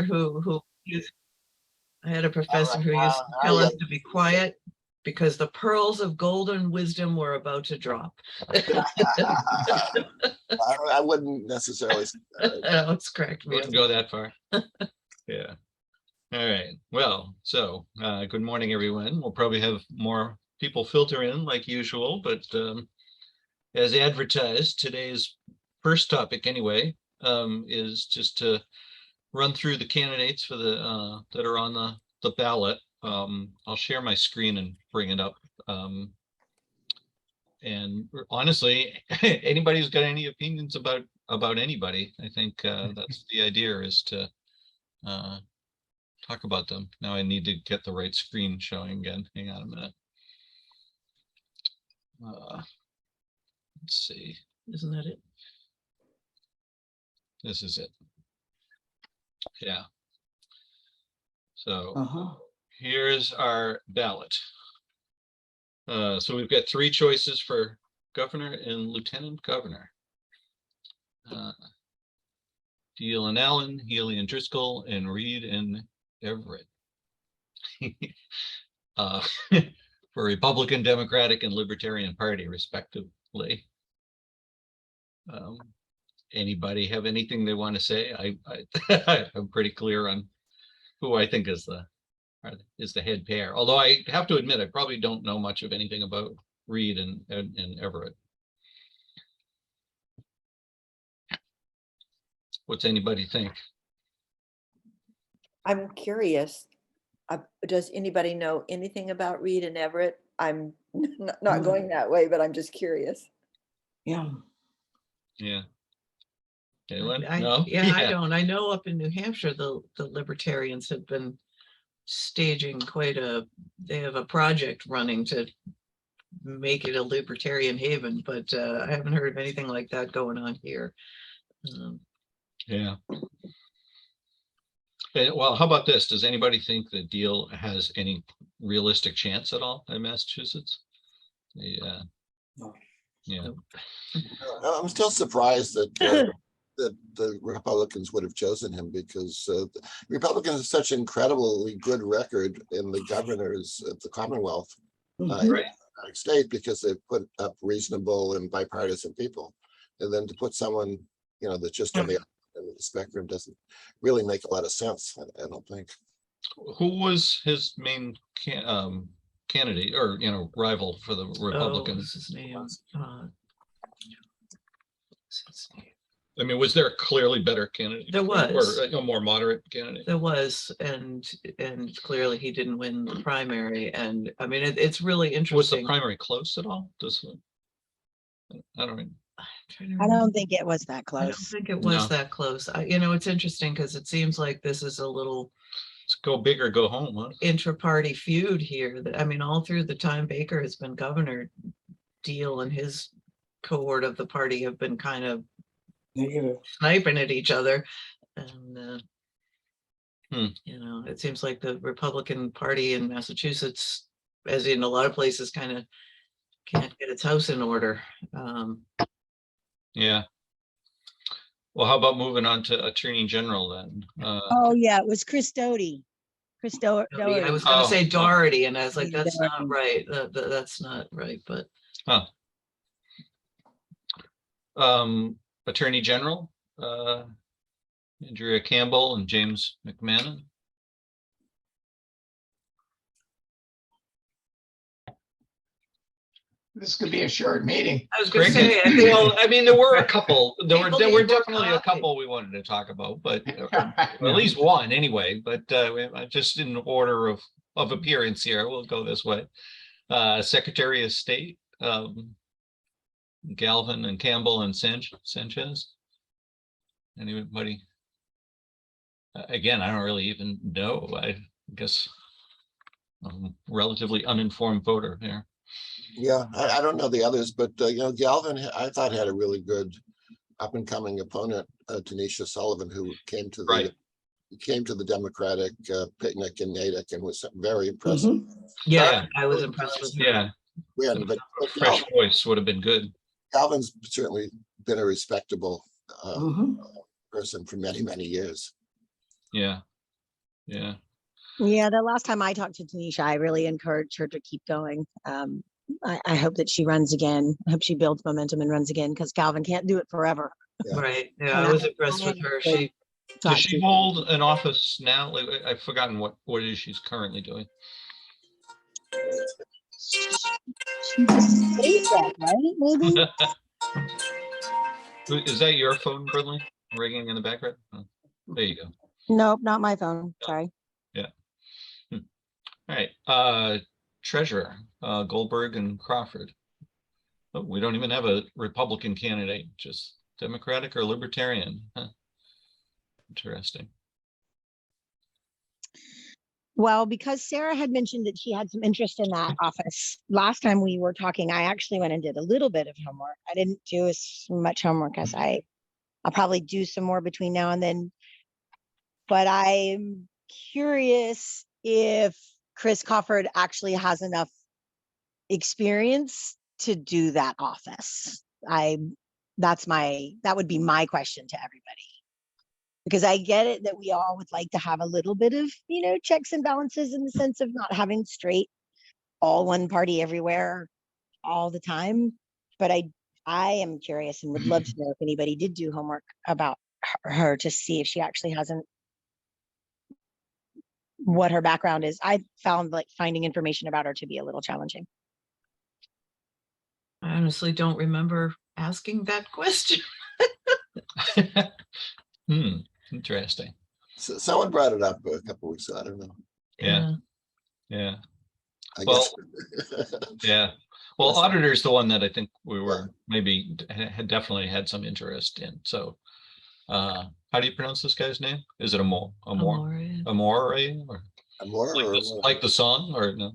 who used, I had a All professor right, who used to now tell you us to be quiet because the pearls of golden wisdom were about to drop. I wouldn't necessarily say that. Oh, it's cracked me up. Wouldn't go that far. Yeah. All right. Well, so good morning, everyone. We'll probably have more people filter in like usual, but as advertised, today's first topic anyway is just to run through the candidates for the that are on the ballot. I'll share my screen and bring it up. And honestly, anybody who's got any opinions about anybody, I think that's the idea, is to talk about them. Now I need to get the right screen showing again. Hang on a minute. Let's see. Isn't that it? This is it. Yeah. So here's our ballot. So we've got three choices for governor and lieutenant governor. Deal and Allen, Healy and Driscoll, and Reed and Everett. For Republican, Democratic, and Libertarian Party, respectively. Anybody have anything they want to say? I'm pretty clear on who I think is the head pair. Although I have to admit, I probably don't know much of anything about Reed and Everett. What's anybody think? I'm curious. Does anybody know anything about Reed and Everett? I'm not going that way, but I'm just curious. Yeah. Yeah. Kaylin? No? Yeah. I don't. I know up in New Hampshire, the Libertarians have been staging they have a project running to make it a libertarian haven, but I haven't heard of anything like that going on here. Yeah. Well, how about this? Does anybody think the deal has any realistic chance at all in Massachusetts? Yeah. Yeah. I'm still surprised that that the Republicans would have chosen him, because the Republicans have such an incredibly good record in the governors of the Commonwealth state, because they've put up reasonable and bipartisan people. And then to put someone, that's just on the end of the spectrum doesn't really make a lot of sense, I don't think. Who was his main candidate or rival for the Republicans? What's his name? I mean, was there a clearly better candidate? There was, or a more moderate candidate. There was, and clearly he didn't win the primary. And I mean, it's really interesting. Was the primary close at all? I don't know. I don't think it was that close. I don't think it was that close. It's interesting because it seems like this is a little. Let's go big or go home, huh? Intra-party feud here. I mean, all through the time Baker has been governor, Deal and his cohort of the party have been kind of sniping at each other, and it seems like the Republican Party in Massachusetts, as in a lot of places, kind of can't get its house in order. Yeah. Well, how about moving on to Attorney General then? Oh yeah, it was Chris Doherty. Doherty. I was going to say Doherty, and I was like, that's not right. That's not right, but. Attorney General, Andrea Campbell and James McMahon. This could be a short meeting. I was going to say, I mean, there were a couple. There were definitely a couple we wanted to talk about, but at least one anyway. But just in order of appearance here, we'll go this way. Secretary of State, Galvin and Campbell and Sanchez. Anybody? Again, I don't really even know. I guess I'm a relatively uninformed voter here. Yeah, I don't know the others, but Galvin, I thought, had a really good up and coming opponent, Tanisha Sullivan, who came to the Democratic picnic in Natick and was very impressive. Yeah, I was impressed with her. Yeah, but fresh voice would have been good. Galvin's certainly been a respectable person for many, many years. Yeah. Yeah. Yeah, the last time I talked to Tanisha, I really encouraged her to keep going. I hope that she runs again. I hope she builds momentum and runs again because Calvin can't do it forever. Yeah. Right, yeah, And I was impressed with her. She, Does she to- hold an office now? Like, I've forgotten what it is she's currently doing. She's a state rep, right? Maybe? Is that your phone, Bradley? Ringing in the background? Oh, there you go. Nope, not my phone. Sorry. All right. Treasurer, Goldberg and Crawford. Oh, we don't even have a Republican candidate, just Democratic or Libertarian. Huh. Interesting. Well, because Sarah had mentioned that she had some interest in that office, last time we were talking, I actually went and did a little bit of homework. I didn't do as much homework as I'll probably do some more between now and then. But I'm curious if Chris Crawford actually has enough experience to do that office. That would be my question to everybody. Because I get it that we all would like to have a little bit of, checks and balances in the sense of not having straight all one party everywhere all the time. But I am curious and would love to know if anybody did do homework about her to see if she actually hasn't, what her background is. I found like finding information about her to be a little challenging. I honestly don't remember asking that question. Interesting. So someone brought it up a couple weeks ago. I don't know. Yeah. Yeah. I Well, guess. Yeah. Well, Yes. auditor's the one that I think we were maybe had definitely had some interest in. So, how do you pronounce this guy's name? Is it Amore? Or More or like the song or no?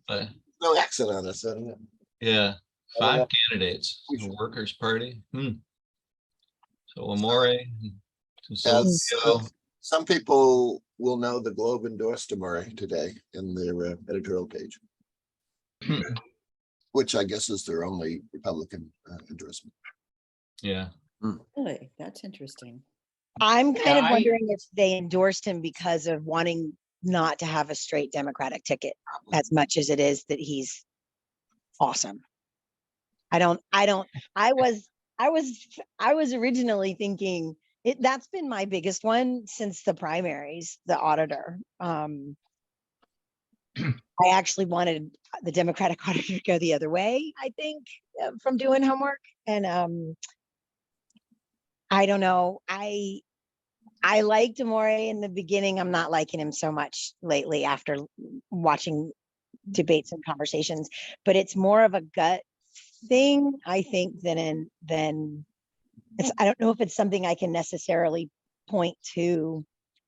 Uh, no accent on this. I don't know. yeah, I don't know. 5 candidates. We The should- Workers' Party. So Amore. As Consultio. some people will know, the Globe endorsed Amore today in their editorial page, which I guess is their only Republican endorsement. Yeah. Really, that's interesting. I'm kind of I- wondering if they endorsed him because of wanting not to have a straight Democratic ticket as much as it is that he's awesome. I was originally thinking that's been my biggest one since the primaries, the auditor. I actually wanted the Democratic auditor to go the other way, I think, from doing homework. And I don't know. I liked Amore in the beginning. I'm not liking him so much lately after watching debates and conversations, but it's more of a gut thing, I think, than it's, I don't know if it's something I can necessarily point to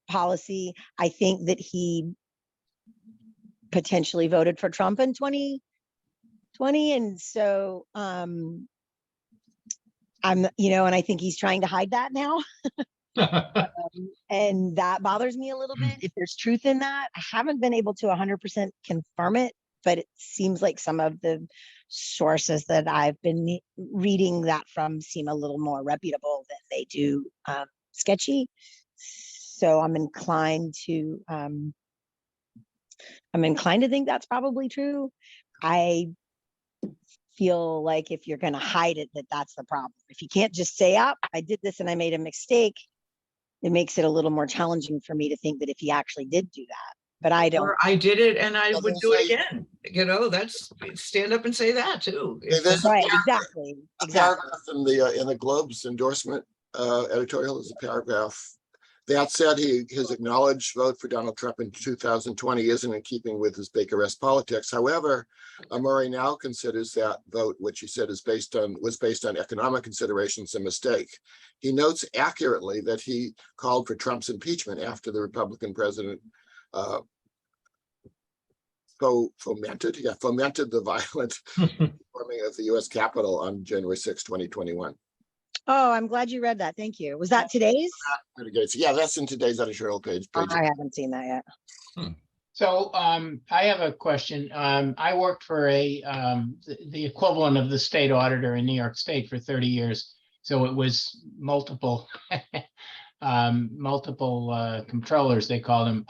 policy. I think that he potentially voted for Trump in 2020. And so I'm, and I think he's trying to hide that now. And that bothers me a little bit. If there's truth in that, I haven't been able to 100% confirm it, but it seems like some of the sources that I've been reading that from seem a little more reputable than they do sketchy. So I'm inclined to think that's probably true. I feel like if you're going to hide it, that's the problem. If you can't just say, "Oh, I did this and I made a mistake," it makes it a little more challenging for me to think that if he actually did do that. But I don't. Or I did it and I would Doesn't do it say- again. That's stand up and say that too. If there's that's- Right, exactly. A paragraph in the Globe's endorsement editorial is a paragraph that said his acknowledged vote for Donald Trump in 2020 isn't in keeping with his Baker-esque politics. However, Amore now considers that vote, which he said was based on economic considerations, a mistake. He notes accurately that he called for Trump's impeachment after the Republican president fomented the violent storming of the U.S. Capitol on January 6, 2021. Oh, I'm glad you read that. Thank you. Was that today's? Yeah, that's in today's editorial page. I haven't seen that yet. So I have a question. I worked for the equivalent of the state auditor in New York State for 30 years. So it was multiple multiple controllers, they called them.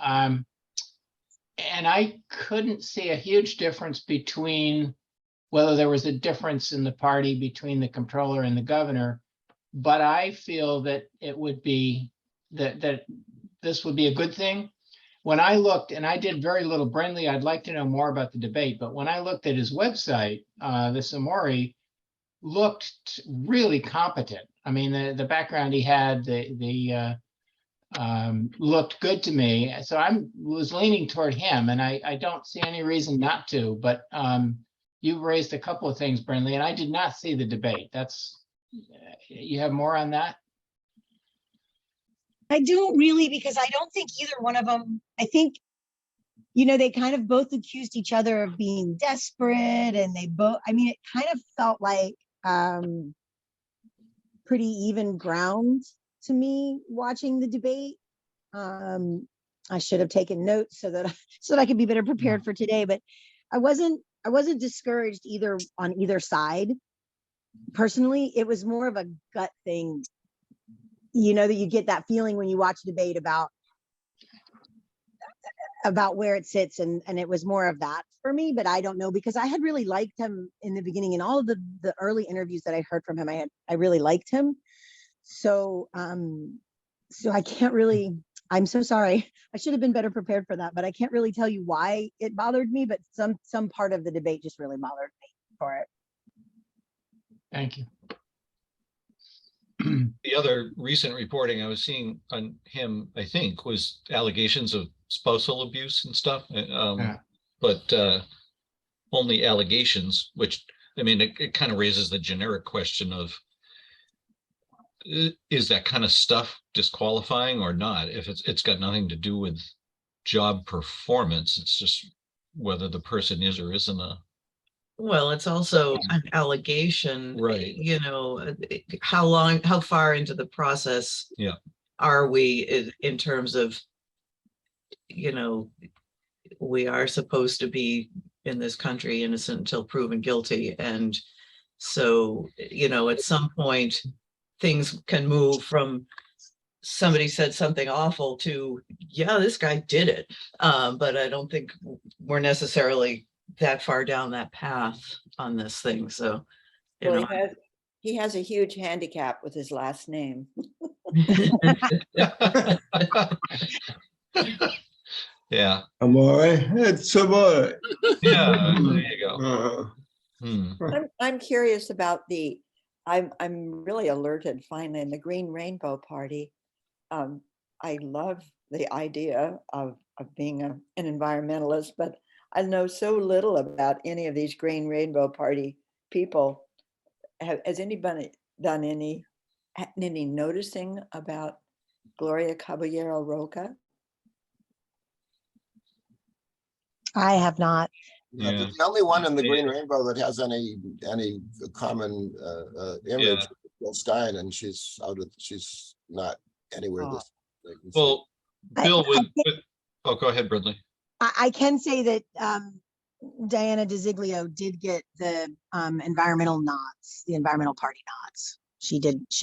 And I couldn't see a huge difference between whether there was a difference in the party between the controller and the governor. But I feel that it would be that this would be a good thing. When I looked, and I did very little Brindley, I'd like to know more about the debate, but when I looked at his website, this Amori looked really competent. I mean, the background he had, looked good to me. So was leaning toward him, and I don't see any reason not to, but you've raised a couple of things, Brindley, and I did not see the debate. You have more on that? I don't really, because I don't think either one of them, I think, they kind of both accused each other of being desperate, and they both, I mean, it kind of felt like pretty even ground to me watching the debate. I should have taken notes so that I could be better prepared for today, but I wasn't discouraged on either side. Personally, it was more of a gut thing, that you get that feeling when you watch debate about where it sits, and it was more of that for me. But I don't know, because I had really liked him in the beginning, and all of the early interviews that I heard from him, I really liked him. So I can't really, I'm so sorry. I should have been better prepared for that, but I can't really tell you why it bothered me, but some part of the debate just really bothered me for it. Thank you. The other recent reporting I was seeing on him, I think, was allegations of spousal abuse and stuff. But only allegations, which, I mean, it kind of raises the generic question of, is that kind of stuff disqualifying or not? If it's got nothing to do with job performance, it's just whether the person is or isn't a. Well, it's also an allegation, Right. How far into the process are we in terms of, we are supposed to be in this country innocent until proven guilty. And so, at some point, things can move from somebody said something awful to, yeah, this guy did it. But I don't think we're necessarily that far down that path on this thing. So, he has a huge handicap with his last name. Yeah. Amore, it's Amore. Yeah, there you go. I'm curious about I'm really alerted finally in the Green Rainbow Party. I love the idea of being an environmentalist, but I know so little about any of these Green Rainbow Party people. Has anybody done any noticing about Gloria Caballero Roca? I have not. Yeah. The only one in the Green Rainbow that has any common image is Bill Stein, and she's not anywhere this. Well, Bill, go ahead, Bradley. I can say that Diana DeZiglio did get the environmental nods, the environmental party nods. She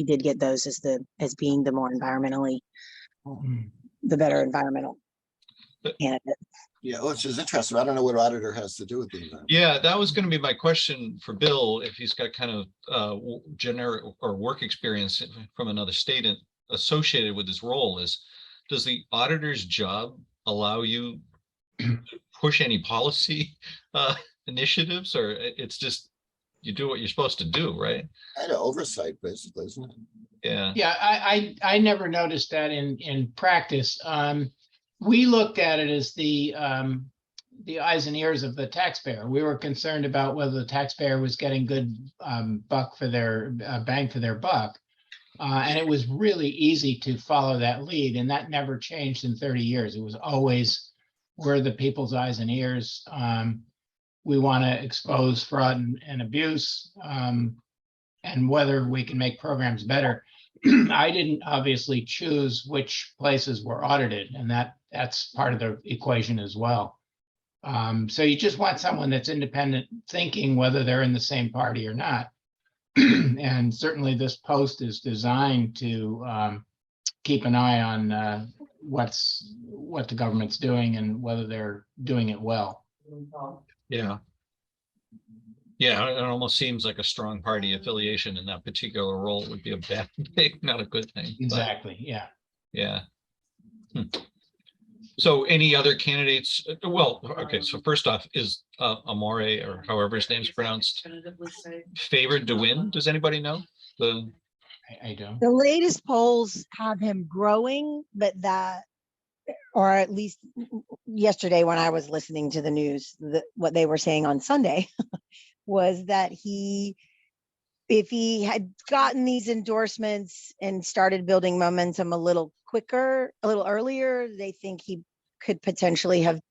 did get those as being the more environmentally, the better environmental candidate. Yeah, which is interesting. I don't know what auditor has to do with the environment. Yeah, that was going to be my question for Bill, if he's got kind of generic or work experience from another state associated with his role. Does the auditor's job allow you to push any policy initiatives, or it's just you do what you're supposed to do, right? Kind of oversight, basically, isn't it? Yeah. Yeah, I never noticed that in practice. We looked at it as the eyes and ears of the taxpayer. We were concerned about whether the taxpayer was getting good buck for their bang for their buck. And it was really easy to follow that lead, and that never changed in 30 years. It was always, we're the people's eyes and ears. We want to expose fraud and abuse, and whether we can make programs better. I didn't obviously choose which places were audited, and that's part of the equation as well. So you just want someone that's independent thinking, whether they're in the same party or not. And certainly this post is designed to keep an eye on what the government's doing and whether they're doing it well. Yeah. Yeah, it almost seems like a strong party affiliation in that particular role would be a bad thing, not a good thing. but Exactly, yeah. yeah. So any other candidates? Well, okay, so first off, is Amore, or however his name's pronounced, favored to win? Does anybody know? I don't. The latest polls have him growing, but that, or at least yesterday when I was listening to the news, what they were saying on Sunday was that if he had gotten these endorsements and started building momentum a little quicker, a little earlier, they think he could potentially have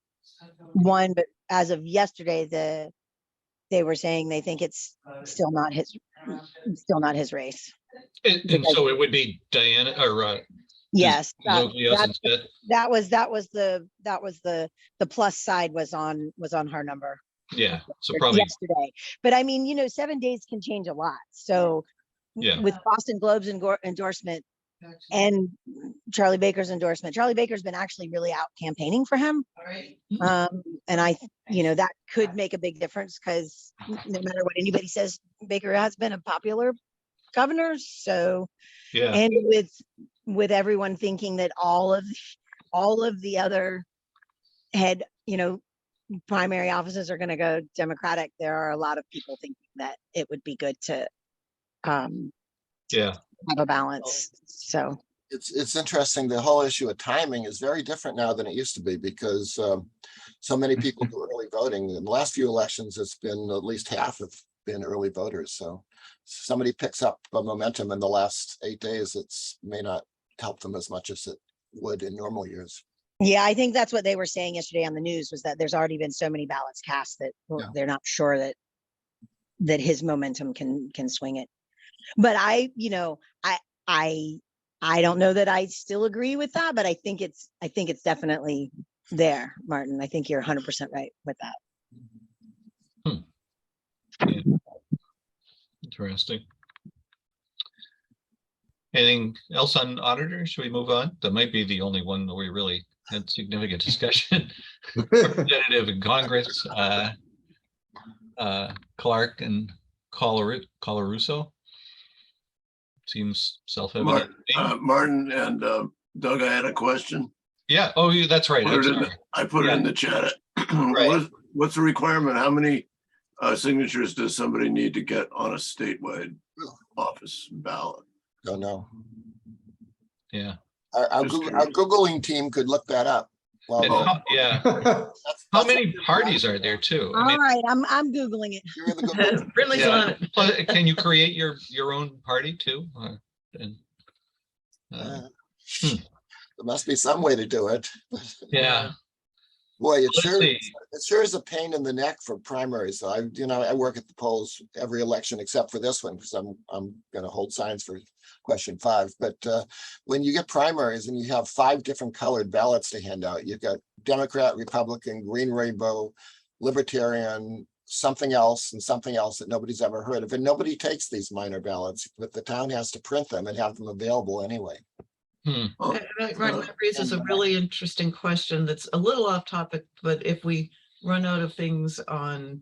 won. But as of yesterday, they were saying they think it's still not his race. And so it would be Diana or Yes, Loglios instead. that was the plus side was on her number. Yeah, so probably Yesterday. But I mean, 7 days can change a lot. So Yeah. with Boston Globe's endorsement and Charlie Baker's endorsement, Charlie Baker's been actually really out campaigning for him. And that could make a big difference, because no matter what anybody says, Baker has been a popular governor. So, yeah. and with everyone thinking that all of the other head, primary offices are going to go Democratic, there are a lot of people thinking that it would be good to Yeah. have a balance. So It's interesting. The whole issue of timing is very different now than it used to be, because so many people do early voting. In the last few elections, it's been at least half have been early voters. So somebody picks up a momentum in the last 8 days, it's may not help them as much as it would in normal years. yeah, I think that's what they were saying yesterday on the news, was that there's already been so many ballots cast that they're not sure that his momentum can swing it. But I don't know that I still agree with that, but I think it's definitely there, Martin. I think you're 100% right with that. Yeah. Interesting. Anything else on auditor? Should we move on? That might be the only one that we really had significant discussion. Representative in Congress, Clark and Colarusso. Seems self-evident. Martin and Doug, I had a question. Yeah. Oh, that's right. I put it in the chat. Right. What's the requirement? How many signatures does somebody need to get on a statewide office ballot? Don't know. Yeah. Our Googling team could look that up. Well, How many parties are there too? All right, I'm Googling it. You're in the Google. Ridley's on it. Well, can you create your own party too? There must be some way to do it. Yeah. Boy, it Let's sure is a pain in the neck for primaries. So I work at the polls every election except for this one, because I'm going to hold signs for question 5. But when you get primaries and you have 5 different colored ballots to hand out, you've got Democrat, Republican, Green Rainbow, Libertarian, something else, and something else that nobody's ever heard of. And nobody takes these minor ballots, but the town has to print them and have them available anyway. That raises a really interesting question that's a little off topic, but if we run out of things on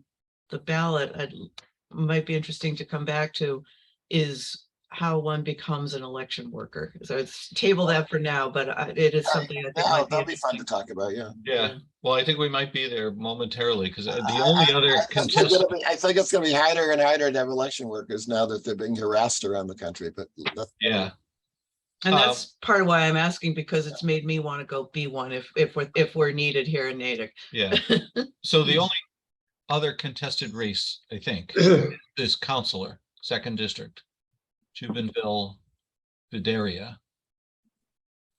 the ballot, might be interesting to come back to, is how one becomes an election worker. So it's table that for now, but it is something I think might That'll be fun to talk about. Yeah. Well, I think we might be there momentarily, because the only other contestant. I think it's going to be harder and harder to have election workers now that they're being harassed around the country. But Yeah. And that's part of why I'm asking, because it's made me want to go be one if we're needed here in Natick. Yeah. So the only other contested race, I think, is councillor, 2nd district, Jubenville, Vidaria.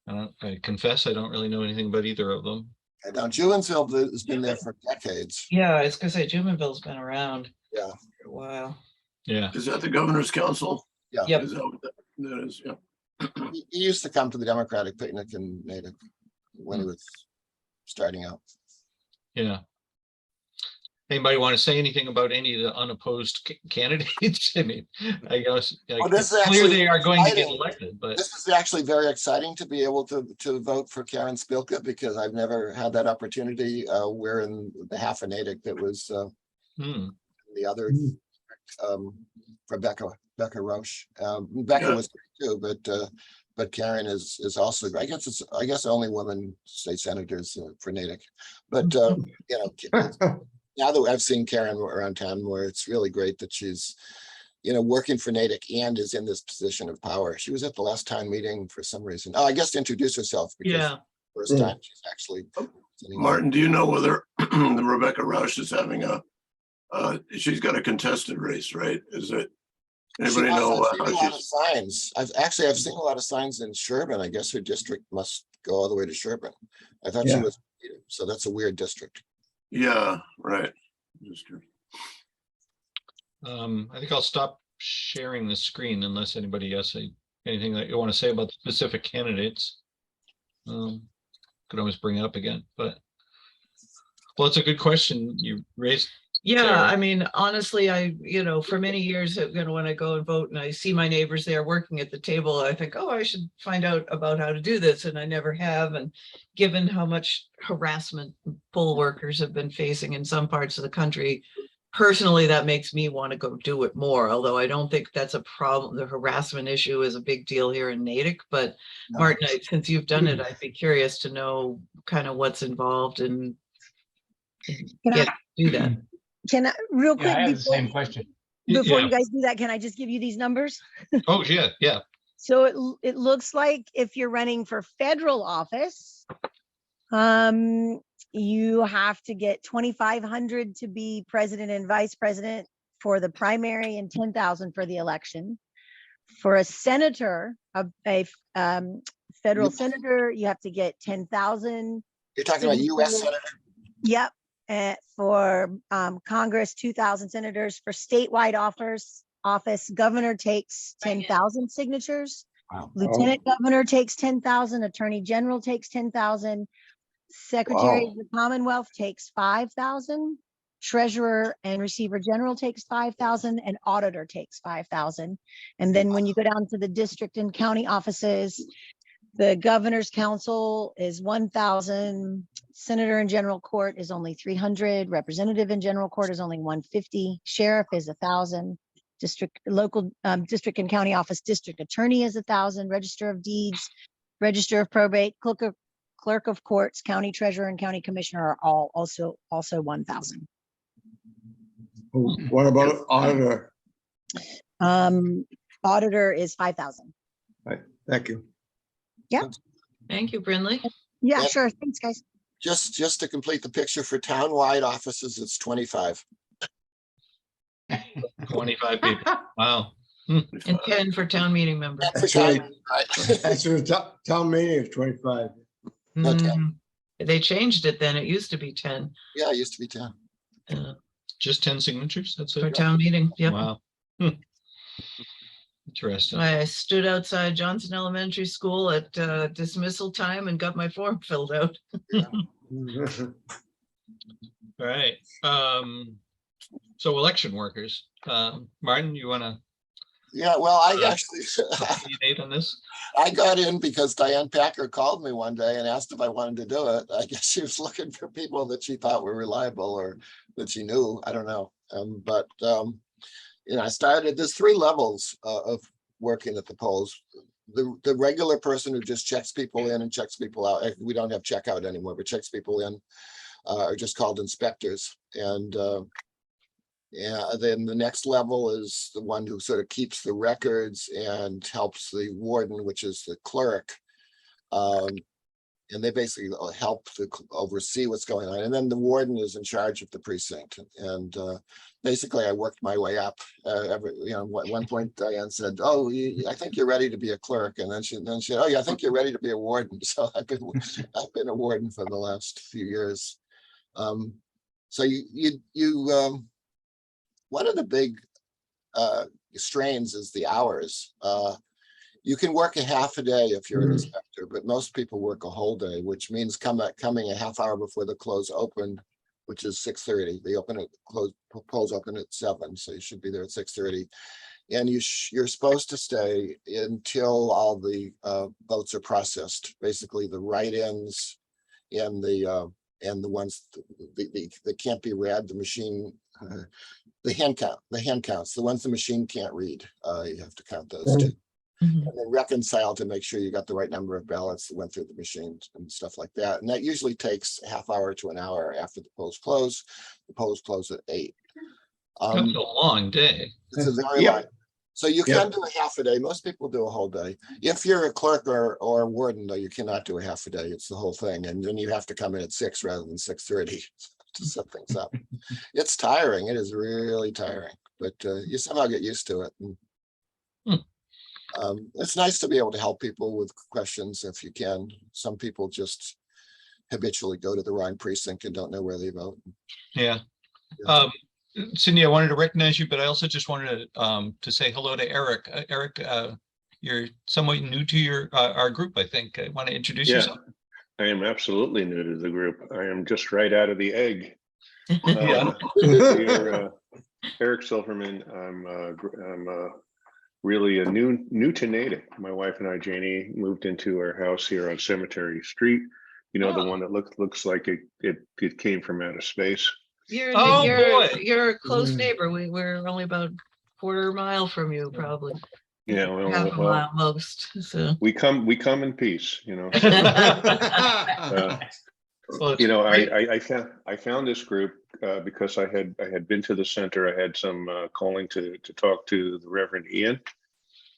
I confess I don't really know anything about either of them. now Jubenville has been there for decades. Yeah, I was gonna say Jubenville's been around. Yeah. For a while. Yeah. Is that the governor's council? Yeah. Yep. Is that what that is? Yeah. He used to come to the Democratic picnic in Natick when he was starting out. Yeah. Anybody want to say anything about any of the unopposed candidates? I mean, I guess Well, this it's is clear actually they are going to get exciting. elected, but This is actually very exciting to be able to vote for Karen Spilka, because I've never had that opportunity. We're in the half of Natick that was hmm, the other, for Becca Roche. Becca Yeah. was great too, but Karen is also, I guess it's, only woman state senators for Natick. But you know, now that I've seen Karen around town more, it's really great that she's, working for Natick and is in this position of power. She was at the last town meeting for some reason. Oh, I guess to introduce herself, because Yeah. first time she's actually. Martin, do you know whether Rebecca Roush is having she's got a contested race, right? Is it? Anybody know I've seen how a lot of she's? signs. I've seen a lot of signs in Sherburne. I guess her district must go all the way to Sherburne. I thought she Yeah. was, so that's a weird district. Yeah, right. Just curious. I think I'll stop sharing the screen unless anybody has anything that you want to say about the specific candidates. Could always bring it up again, but well, it's a good question you raised. Yeah, Sarah. I mean, honestly, for many years, when I go and vote and I see my neighbors there working at the table, I think, oh, I should find out about how to do this, and I never have. And given how much harassment poll workers have been facing in some parts of the country, personally, that makes me want to go do it more, although I don't think that's a problem. The harassment issue is a big deal here in Natick, but No. Martin, since you've done it, I'd be curious to know kind of what's involved in Can I, do that. can I, real Yeah, quick, I have the before, same question. before Yeah. you guys do that, can I just give you these numbers? Oh, yeah. So it looks like if you're running for federal office, you have to get 2,500 to be president and vice president for the primary and 10,000 for the election. For a senator, a federal senator, you have to get 10,000. You're talking about US signatures. Senator? Yep. For Congress, 2,000 senators. For statewide office, governor takes 10,000 signatures. Wow. Lieutenant governor takes 10,000. Attorney general takes 10,000. Secretary of the Commonwealth takes 5,000. Treasurer and receiver general takes 5,000, and auditor takes 5,000. And then when you go down to the district and county offices, the governor's council is 1,000. Senator in general court is only 300. Representative in general court is only 150. Sheriff is 1,000. District district and county office district attorney is 1,000. Register of deeds, register of probate, clerk of courts, county treasurer, and county commissioner are all also 1,000. What about auditor? Auditor is 5,000. Right, thank you. Thank you, Brinley. Yeah, Yep. sure. Thanks, guys. Just to complete the picture, for townwide offices, it's 25. 25 people. Wow. And 10 for town meeting members. For That's right. town, right? That's the town meeting is 25. No, 10. Mm, They changed it then. It used to be 10 Yeah, it used to be 10. Just 10 signatures? That's for it? town meeting. Yep. Wow. Interesting. I stood outside Johnson Elementary School at dismissal time and got my form filled out. All right. So election workers, Martin, you want to Yeah, well, I actually, date on this? I got in because Diane Packer called me one day and asked if I wanted to do it. I guess she was looking for people that she thought were reliable or that she knew. I don't know. I started, there's 3 levels of working at the polls. The regular person who just checks people in and checks people out. We don't have checkout anymore, but checks people in are just called inspectors. And then the next level is the one who sort of keeps the records and helps the warden, which is the clerk. And they basically help to oversee what's going on. And then the warden is in charge of the precinct. And basically, I worked my way up. At one point, Diane said, "Oh, I think you're ready to be a clerk." And then she said, "Oh, yeah, I think you're ready to be a warden." So I've been a warden for the last few years. So one of the big strains is the hours. You can work a half a day if you're an inspector, but most people work a whole day, which means coming a half hour before the close open which is 6:30. They open it, polls open at 7, so you should be there at 6:30. And you're supposed to stay until all the votes are processed. Basically, the write-ins and the ones that can't be read, the machine, the hand counts, the ones the machine can't read. You have to count those too. Mhm. And then reconcile to make sure you got the right number of ballots that went through the machine and stuff like that. And that usually takes a half hour to an hour after the polls close. The polls close at 8. That's a long day. It's a very Yep. long. So you can do a half a day. Most people do a whole day. If you're a clerk or a warden, though, you cannot do a half a day. It's the whole thing. And then you have to come in at 6 rather than 6:30 to set things up. It's tiring. It is really tiring, but you somehow get used to it. And, it's nice to be able to help people with questions if you can. Some people just habitually go to the wrong precinct and don't know where they vote. Yeah. Yeah. Cindy, I wanted to recognize you, but I also just wanted to say hello to Eric. Eric, you're somewhat new to our group, I think. I want to introduce Yeah, yourself. I am absolutely new to the group. I am just right out of the egg. Yeah. Here, Eric Silverman. I'm really a new to Natick. My wife and I, Janie, moved into our house here on Cemetery Street. You know, the one that looks like it came from outer space. You're, Oh, boy. you're a close Mm. neighbor. We're only about quarter mile from you, probably. Yeah, Half a well, mile most, so. we come in peace. You know. Well, You know, it's great. I found this group because I had been to the center. I had some calling to talk to the Reverend Ian,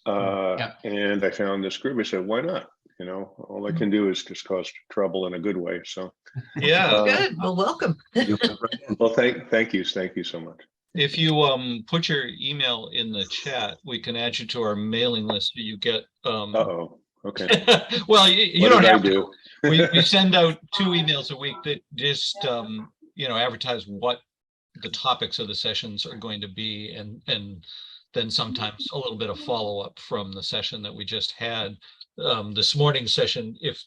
and I found this group. I said, why not? You know, all I can do is just cause trouble in a good way. So Yeah. Good, well, welcome. well, thank you so much. If you put your email in the chat, we can add you to our mailing list. So you get Uh-oh. Okay. well, you What don't did I have to. do? We send out 2 emails a week that just advertise what the topics of the sessions are going to be, and then sometimes a little bit of follow-up from the session that we just had. This morning's session, if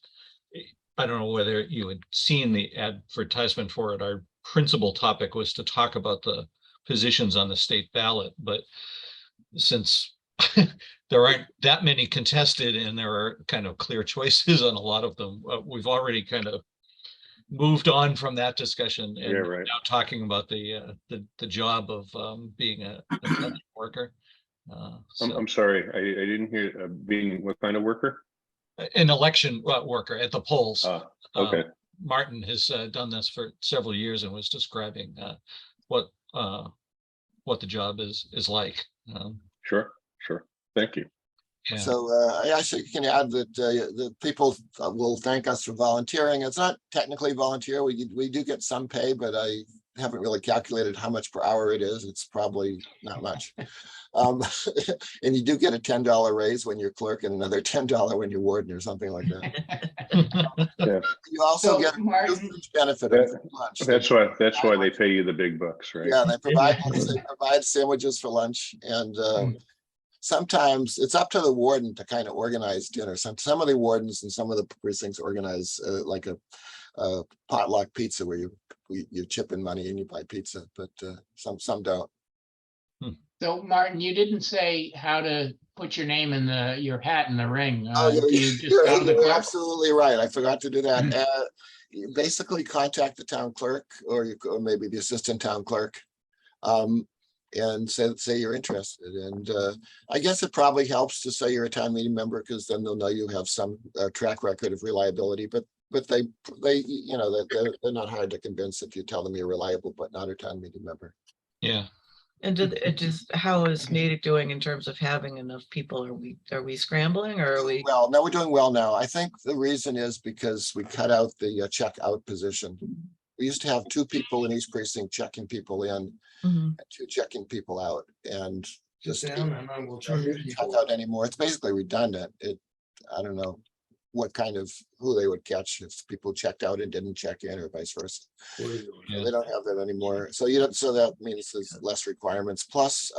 I don't know whether you had seen the advertisement for it, our principal topic was to talk about the positions on the state ballot, but since there aren't that many contested and there are kind of clear choices on a lot of them, we've already kind of moved on from that discussion and Yeah, right. now talking about the job of being a election worker. I'm sorry, I didn't hear being what kind of worker? An election worker at the polls. Okay. Martin has done this for several years and was describing what the job is like. Sure. Thank you. Yeah. So I actually can add that the people will thank us for volunteering. It's not technically volunteer. We do get some pay, but I haven't really calculated how much per hour it is. It's probably not much. And you do get a $10 raise when you're clerk and another $10 when you're warden or something like that. Yeah. You also So, get a Martin- huge benefit That- of lunch. That's why they pay you the big bucks, right? Yeah, they provide sandwiches for lunch, and sometimes it's up to the warden to kind of organize dinner. Some of the wardens and some of the precincts organize like a potluck pizza where you chip in money and you buy pizza, but some don't. So Martin, you didn't say how to put your name in your hat in the ring. Oh, Do you just go to the you're clerk? absolutely right. I forgot to do that. You basically contact the town clerk or maybe the assistant town clerk. And say you're interested. And I guess it probably helps to say you're a town meeting member, because then they'll know you have some track record of reliability. But they're not hard to convince if you tell them you're reliable but not a town meeting member. Yeah. And how is Natick doing in terms of having enough people? Are we scrambling, or are we? Well, no, we're doing well now. I think the reason is because we cut out the check out position. We used to have 2 people in each precinct checking people in, Mhm. and 2 checking people out, and just down and I will don't check out anymore. It's basically redundant. I don't know who they would catch if people checked out and didn't check in, or vice versa. Yeah. They don't have that anymore. So so that means there's less requirements. Plus,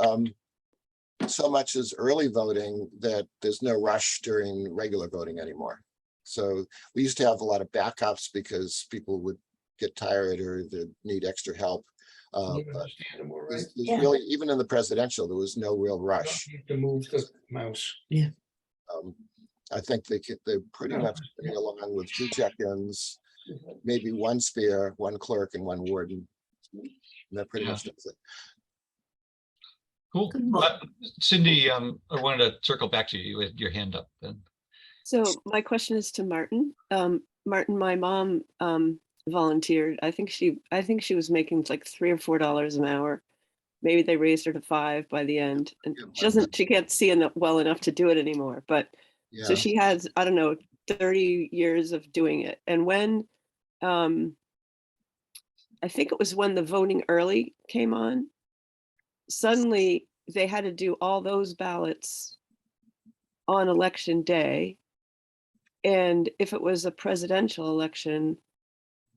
so much is early voting that there's no rush during regular voting anymore. So we used to have a lot of backups because people would get tired or that need extra help. But Understandable, right? there's Yeah. really, even in the presidential, there was no real rush. To move the mouse. I think they're pretty much getting along with 2 check-ins, maybe 1 spare, 1 clerk and 1 warden. And that pretty Yeah. much does it. Cool. Cindy, I wanted to circle back to you. You had your hand up then. So my question is to Martin. Martin, my mom volunteered. I think she was making like $3 or $4 an hour. Maybe they raised her to 5 by the end. And she can't see well enough to do it anymore. But so Yeah, she has, I don't know, 30 years of doing it. And when I think it was when the voting early came on, suddenly they had to do all those ballots on election day. And if it was a presidential election,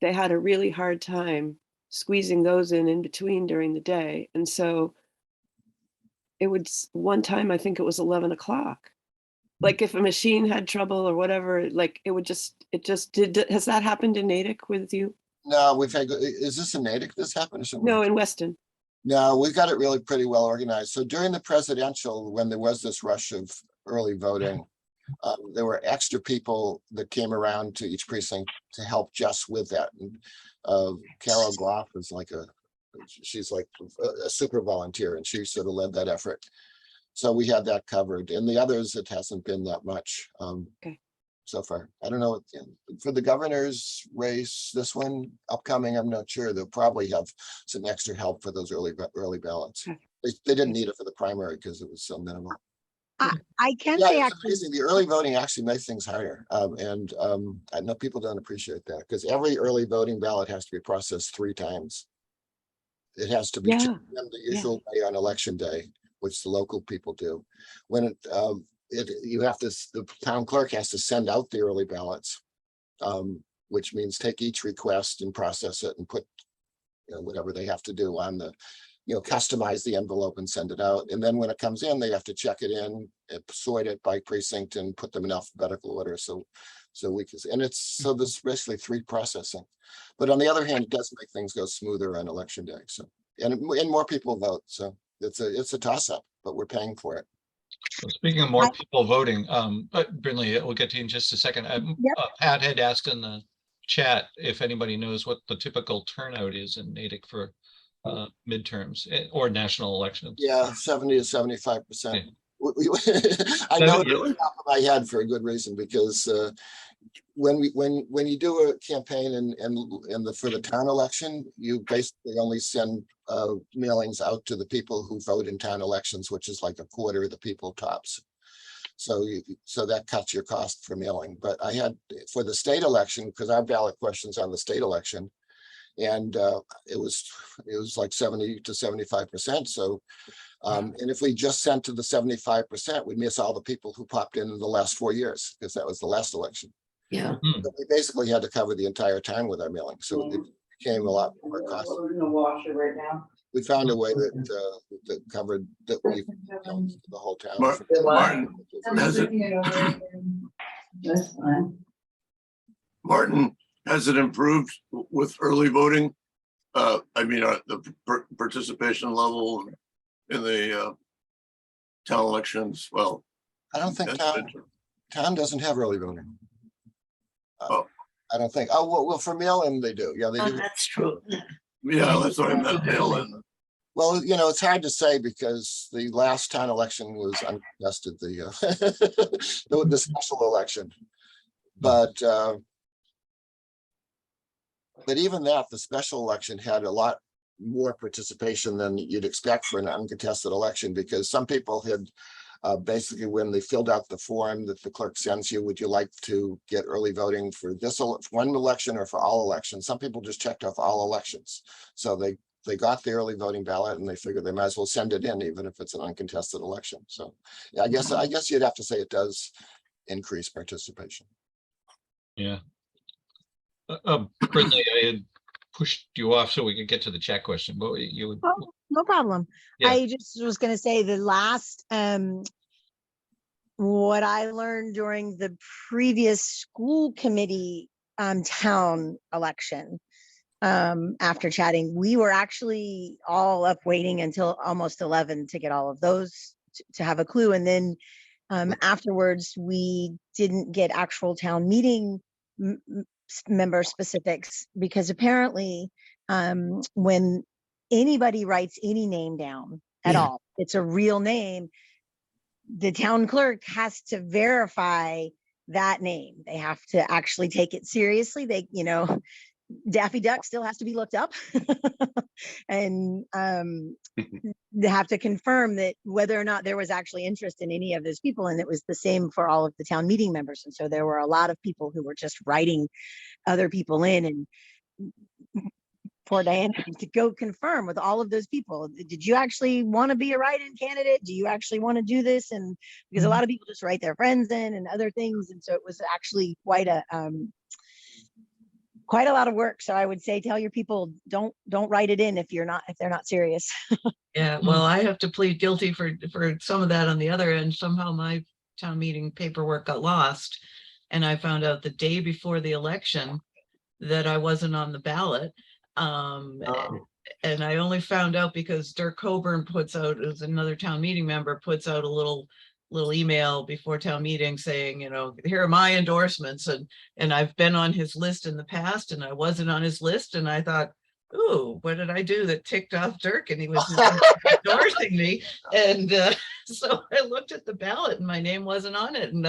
they had a really hard time squeezing those in between during the day. And so it would, one time, I think it was 11 o'clock. Like if a machine had trouble or whatever, like it just did. Has that happened in Natick with you? no, we've had, is this in Natick this happened or somewhere? No, in Weston. No, we've got it really pretty well organized. So during the presidential, when there was this rush of early voting, there were extra people that came around to each precinct to help just with that. And Carol Goff is she's like a super volunteer, and she sort of led that effort. So we had that covered. And the others, it hasn't been that much so far. I don't know, for the governor's race, this one upcoming, I'm not sure. They'll probably have some extra help for those early ballots. They didn't need it for the primary because it was so minimal. I can Yeah, say it's actually, amazing. The early voting actually makes things harder. I know people don't appreciate that because every early voting ballot has to be processed 3 times. It has to be Yeah, checked on the usual way on election day, which the local people do. When the town clerk has to send out the early ballots, which means take each request and process it and put whatever they have to do on the, customize the envelope and send it out. And then when it comes in, they have to check it in, sort it by precinct and put them in alphabetical order. So we can, and there's basically 3 processing. But on the other hand, it does make things go smoother on election day. So, and more people vote. So it's a toss up, but we're paying for it. So speaking of more people voting, Brinley, we'll get to you in just a second. Pat had asked in the chat if anybody knows what the typical turnout is in Natick for midterms or national elections. Yeah, 70 to 75%. I know it off the top of my head for a good reason, because when you do a campaign for the town election, you basically only send mailings out to the people who vote in town elections, which is like a quarter of the people tops. So that cuts your cost for mailing. But I had for the state election, because our ballot questions on the state election, and it was like 70 to 75%. So and if we just sent to the 75%, we'd miss all the people who popped in the last 4 years, because that was the last election. Yeah. But we basically had to cover the entire time with our mailing, so it became a lot more costly. We're gonna wash it right now. We found a way that covered that we the whole town. Martin, has it, That's fine. Martin, has it improved with early voting? I mean, the participation level in the town elections? Well, I don't think town doesn't have early voting. Oh. I don't think. Oh, well, for mail-in they do. Yeah, they do. That's true. yeah, that's what I meant, mail-in. Well, it's hard to say because the last town election was uncontested, the special election. But even that, the special election had a lot more participation than you'd expect for an uncontested election, because some people had basically, when they filled out the form that the clerk sends you, would you like to get early voting for this one election or for all elections? Some people just checked off all elections. So they got the early voting ballot and they figured they might as well send it in, even if it's an uncontested election. So yeah, I guess you'd have to say it does increase participation. Yeah. Brinley, I had pushed you off so we could get to the chat question, but you would. oh, no problem. Yeah. I just was going to say the last, what I learned during the previous school committee town election, after chatting. We were actually all up waiting until almost 11 to get all of those to have a clue. And then afterwards, we didn't get actual town meeting member specifics, because apparently when anybody writes any name down at all, it's a real name, the town clerk has to verify that name. They have to actually take it seriously. They, you know, Daffy Duck still has to be looked up. And they have to confirm that whether or not there was actually interest in any of those people. And it was the same for all of the town meeting members. And so there were a lot of people who were just writing other people in, and poor Diane had to go confirm with all of those people. Did you actually want to be a write-in candidate? Do you actually want to do this? And because a lot of people just write their friends in and other things. And so it was actually quite a lot of work. So I would say, tell your people, don't write it in if they're not serious. Yeah, well, I have to plead guilty for some of that on the other end. Somehow my town meeting paperwork got lost. And I found out the day before the election that I wasn't on the ballot. And I only found out because Dirk Coburn puts out, as another town meeting member, puts out a little email before town meeting saying, you know, here are my endorsements, and I've been on his list in the past and I wasn't on his list, and I thought, ooh, what did I do that ticked off Dirk? And he was endorsing me. And so I looked at the ballot and my name wasn't on it. And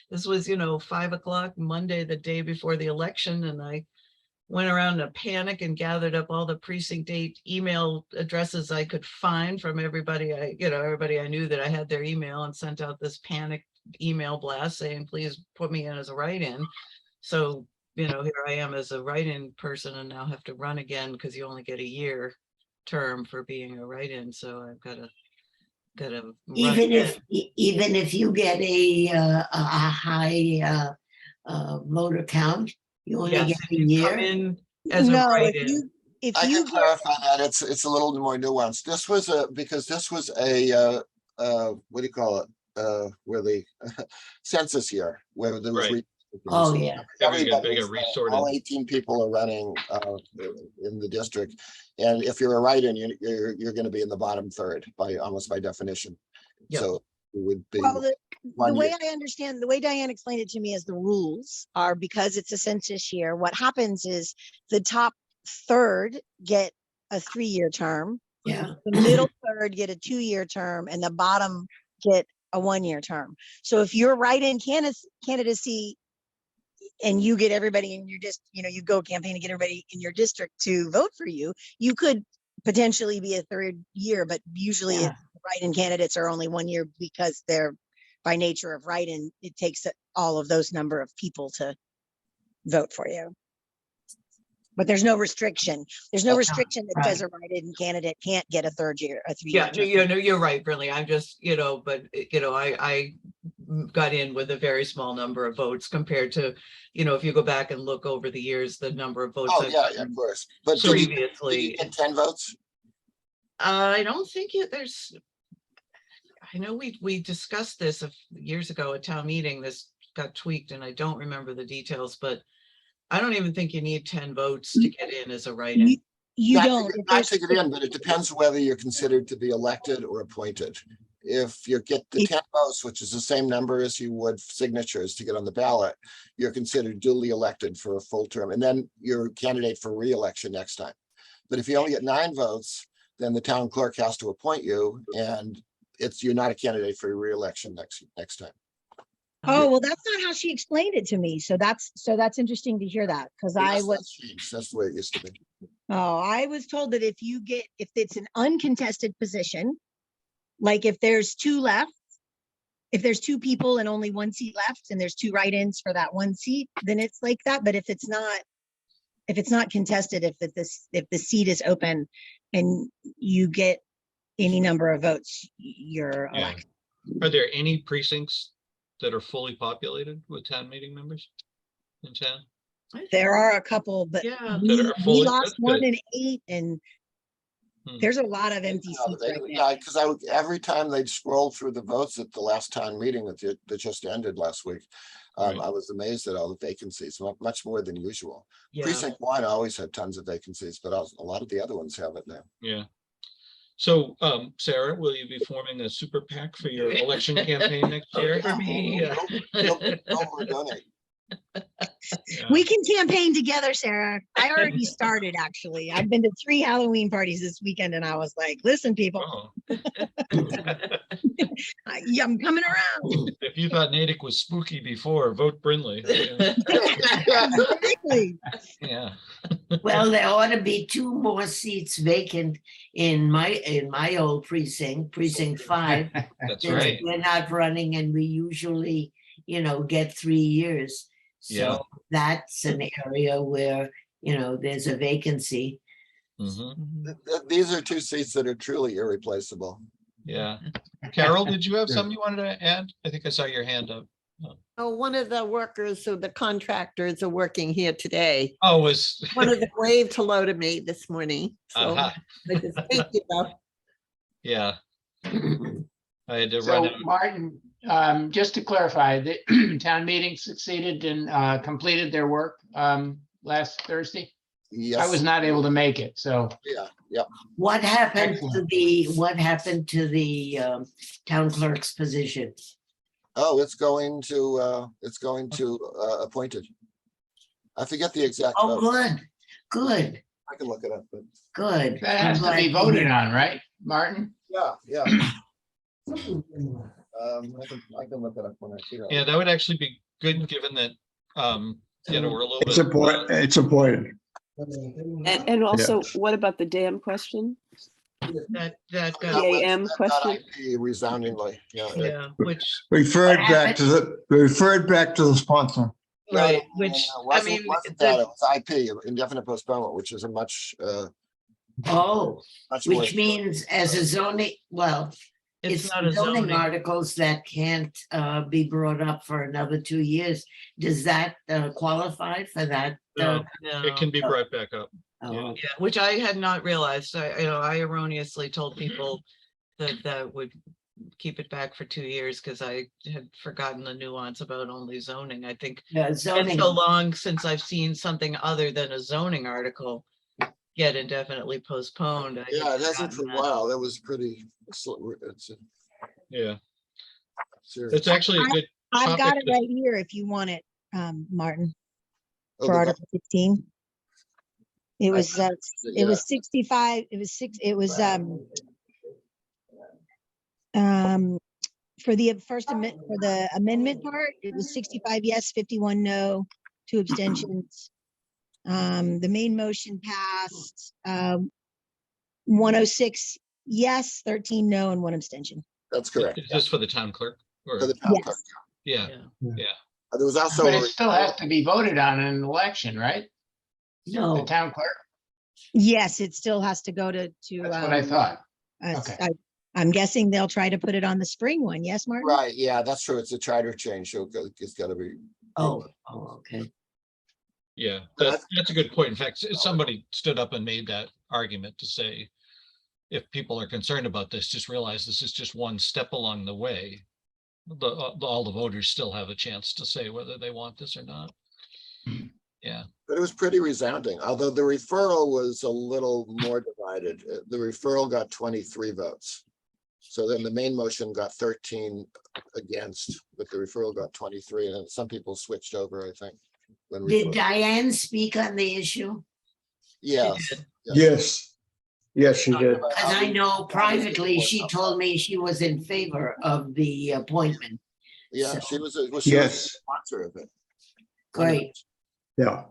this was, you know, 5 o'clock Monday, the day before the election. And I went around in a panic and gathered up all the precinct 8 email addresses I could find from everybody I knew that I had their email, and sent out this panic email blast saying, please put me in as a write-in. So, you know, here I am as a write-in person and now have to run again because you only get a year term for being a write-in. So I've got to even if you get a high voter count, you only Yes, get if a you come year. in as a No, write-in. if I you can get, clarify that. It's a little more nuanced. This was because this was a what do you call it? Where the census year, where there was Right. Oh, yeah. everybody was They got running. All resorted. 18 people are running in the district, and if you're a write-in, you're going to be in the bottom third almost by definition. Yep. So it would be well, the way year. I understand, the way Diane explained it to me is the rules are, because it's a census year, what happens is the top third get a 3-year term, Yeah. the middle third get a 2-year term, and the bottom get a 1-year term. So if you're write-in candidacy and you get everybody in your you go campaign to get everybody in your district to vote for you, you could potentially be a 3rd year, but usually Yeah. write-in candidates are only 1 year because they're, by nature of write-in, it takes all of those number of people to vote for you. But there's no restriction. There's no restriction that says a write-in candidate can't get a 3rd year, a 3-year term. Yeah, you're right, Brinley. I'm just, but I got in with a very small number of votes compared to, if you go back and look over the years, the number of votes. Oh, yeah, of course. But previously, did you get 10 votes? I don't think I know we discussed this years ago at town meeting. This got tweaked and I don't remember the details, but I don't even think you need 10 votes to get in as a write-in. You Not don't. not to get in, but it depends whether you're considered to be elected or appointed. If you get the 10 votes, which is the same number as you would signatures to get on the ballot, you're considered duly elected for a full term, and then you're a candidate for re-election next time. But if you only get 9 votes, then the town clerk has to appoint you, and you're not a candidate for re-election next time. Oh, well, that's not how she explained it to me. So that's interesting to hear that, because That's the way it used to be. Oh, I was told that if it's an uncontested position, like if there's 2 left, if there's 2 people and only 1 seat left and there's 2 write-ins for that 1 seat, then it's like that. But if it's not contested, if the seat is open and you get any number of votes, you're elected. Are there any precincts that are fully populated with town meeting members in town? There are a couple, but Yeah, we lost one in 8, and there's a lot of empty seats right now. Yeah, because every time they'd scroll through the votes at the last town meeting that just ended last week, Right. I was amazed at all the vacancies, much more than usual. Yeah. Precinct 1 always had tons of vacancies, but a lot of the other ones have it now. Yeah. So, Sarah, will you be forming a super PAC for your election campaign next year? For me, yeah. We'll donate. Yeah. We can campaign together, Sarah. I already started, actually. I've been to 3 Halloween parties this weekend, and I was like, listen, people, Oh. I'm coming around. If you thought Natick was spooky before, vote Brindley. Yeah. Exactly. Yeah. Well, there ought to be 2 more seats vacant in my old precinct 5. That's since right. We're not running and we usually, get 3 years. Yeah. So that's an area where, there's a vacancy. Mhm. These are 2 seats that are truly irreplaceable. Yeah. Carol, did you have something you wanted to add? I think I saw your hand up. Oh, one of the workers or the contractors are working here today. Oh, was. One of them waved hello to me this morning. So Uh-huh. I just thank you though. Yeah. I had to run So out. Martin, just to clarify, the town meeting succeeded and completed their work last Thursday. Yes. I was not able to make it, so Yeah. What happened Excellent. to the town clerk's position? Oh, it's going to appointed. I forget the exact. Oh, vote. good, I can look it up, but good. that I'm has to glad be to voted hear. on, right, Martin? yeah. I can look it up when I see it. Yeah, that would actually be good, given that, we're a little It's bit. appointed, it's appointed. And also, what about the dam question? That That got, DAM got question? IP resoundingly, yeah, which, Referred What back to the sponsor. right, which, I wasn't mean, wasn't that, it was IP, indefinite postponement, which is a much Oh, much which worse. means as a zoning, well, it's it's not a zoning zoning. articles that can't be brought up for another 2 years. Does that qualify for that? No, it can No, be brought back up. Oh, yeah, which I had not realized. I erroneously told people that would keep it back for 2 years because I had forgotten the nuance about only zoning. I think yeah, it's zoning. so long since I've seen something other than a zoning article get indefinitely postponed. I had Yeah, it hasn't for forgotten a that. while. That was pretty. It's Yeah, serious. it's actually a good. I've got topic it to- right here if you want it, Martin, Oh, for the Article 15. It was, yeah. it was 65, it was for the first amendment, for the amendment part, it was 65 yes, 51 no, 2 abstentions. The main motion passed, 106 yes, 13 no, and 1 abstention. That's correct. Is this for the town clerk? Or, For the town Yes. clerk. yeah, Yeah. yeah. There was also But a it still has to be voted on in an election, right? The No, town clerk, Yes, it still has to go to, that's what I thought. uh, Okay. I'm guessing they'll try to put it on the spring one. Yes, Martin? right. Yeah, that's true. It's a charter change. So it's got to be. okay. Yeah, But that's a good point. In fact, somebody stood up and made that argument to say, if people are concerned about this, just realize this is just one step along the way. All the voters still have a chance to say whether they want this or not. Yeah, But it was pretty resounding, although the referral was a little more divided. The referral got 23 votes. So then the main motion got 13 against, but the referral got 23, and then some people switched over, I think. When Did referral- Diane speak on the issue? Yeah, did. Yes, she did. Because I know privately, she told me she was in favor of the appointment. yeah, she was a Yes. sponsor of it. Great. Yeah,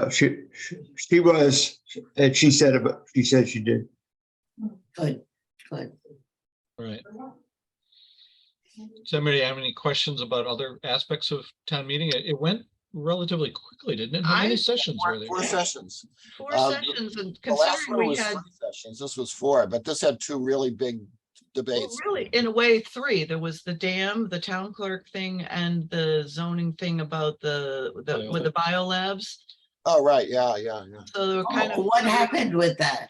she was, and she said she did. Good. right. Does anybody have any questions about other aspects of town meeting? It went relatively quickly, didn't it? How many sessions were there? 4 sessions. 4 Uh, sessions, and The last considering one we was had, 3 sessions. This was 4, but this had 2 really big well, debates. really, in a way, 3. There was the dam, the town clerk thing, and the zoning thing about with the biolabs. Oh, right. Yeah. So they were kind Oh, of. what happened with that?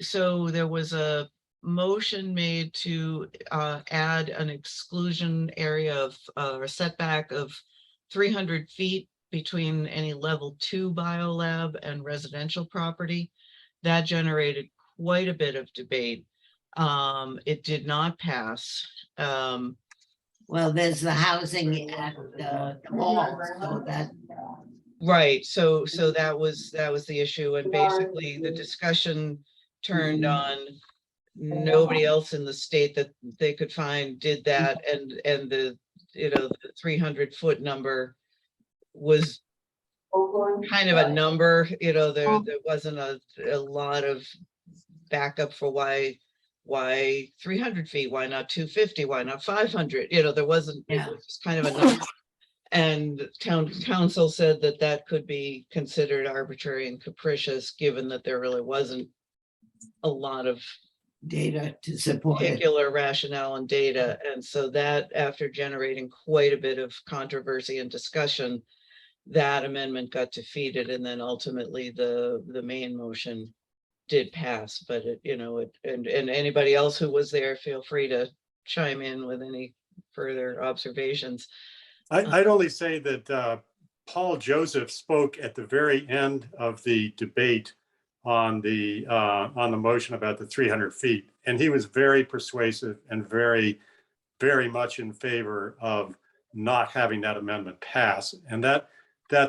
So there was a motion made to add an exclusion area of or setback of 300 feet between any level 2 biolab and residential property. That generated quite a bit of debate. It did not pass. Well, there's the housing at the mall, so that, Right, so that was the issue, and basically the discussion turned on nobody else in the state that they could find did that, and the, you know, the 300-foot number was kind of a number, you know, there wasn't a lot of backup for why 300 feet, why not 250, why not 500, you know, there wasn't, it Yeah. was just kind of a number. And town council said that that could be considered arbitrary and capricious, given that there really wasn't a lot of data to support it. particular rationale and data. And so that, after generating quite a bit of controversy and discussion, that amendment got defeated, and then ultimately the main motion did pass. But it, you know, it, and anybody else who was there, feel free to chime in with any further observations. I'd only say that Paul Joseph spoke at the very end of the debate on the motion about the 300 feet, and he was very persuasive and very, very much in favor of not having that amendment pass. And that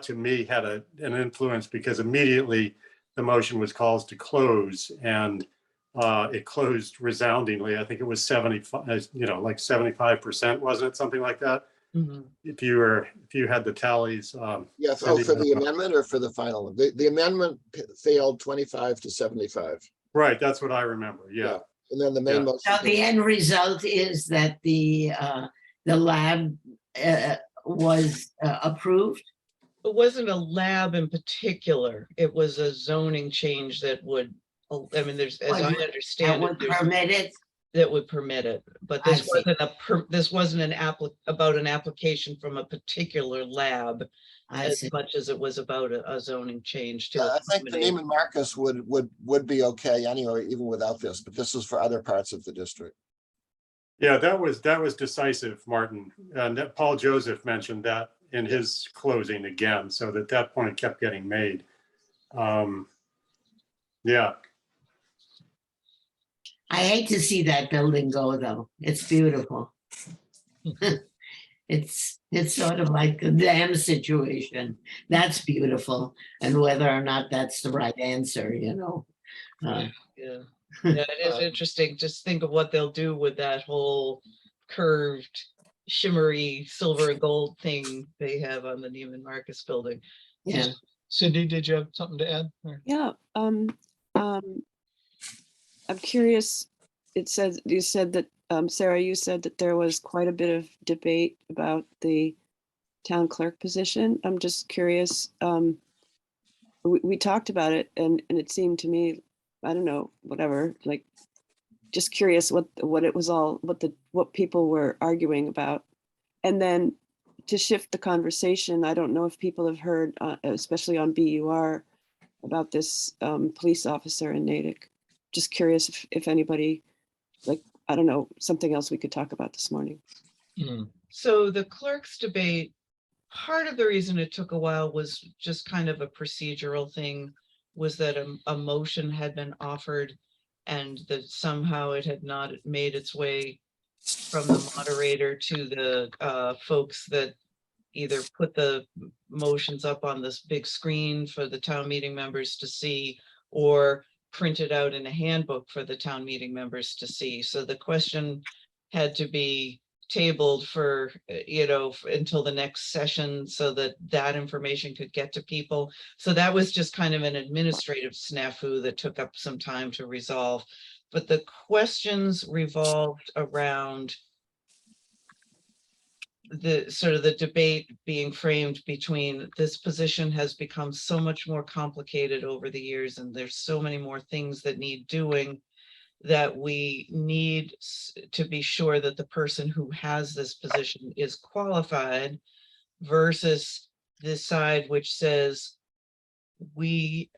to me had an influence, because immediately the motion was called to close, and it closed resoundingly. I think it was 75, you know, like 75%, wasn't it? Something like that. Mm-hmm. If you had the tallies. Yes, oh, for the amendment or for the final? The amendment failed 25 to 75. Right, that's what I remember, yeah. And then the main motion. So the end result is that the lab was approved? It wasn't a lab in particular. It was a zoning change that would, I mean, there's, as I understand That it, would permit it? that would permit it, but I this see. wasn't about an application from a particular lab I as see. much as it was about a zoning change to I think the accommodate. Neiman Marcus would be okay anyway, even without this, but this is for other parts of the district. Yeah, that was decisive, Martin. And Paul Joseph mentioned that in his closing again, so that point kept getting made. Yeah. I hate to see that building go, though. It's beautiful. It's sort of like a dam situation. That's beautiful. And whether or not that's the right answer, you know. Yeah, it is interesting. Just think of what they'll do with that whole curved, shimmery silver and gold thing they have on the Neiman Marcus building. Yeah. Cindy, did you have something to add? Yeah, I'm curious, you said that, Sarah, you said that there was quite a bit of debate about the town clerk position. I'm just curious, we talked about it, and it seemed to me, I don't know, whatever, like, just curious what it was all, what people were arguing about. And then to shift the conversation, I don't know if people have heard, especially on BUR, about this police officer in Natick. Just curious if anybody, like, I don't know, something else we could talk about this morning. So the clerk's debate, part of the reason it took a while was just kind of a procedural thing, was that a motion had been offered and that somehow it had not made its way from the moderator to the folks that either put the motions up on this big screen for the town meeting members to see, or printed out in a handbook for the town meeting members to see. So the question had to be tabled for, you know, until the next session so that that information could get to people. So that was just kind of an administrative snafu that took up some time to resolve. But the questions revolved around the sort of the debate being framed between, this position has become so much more complicated over the years, and there's so many more things that need doing, that we need to be sure that the person who has this position is qualified, versus this side which says we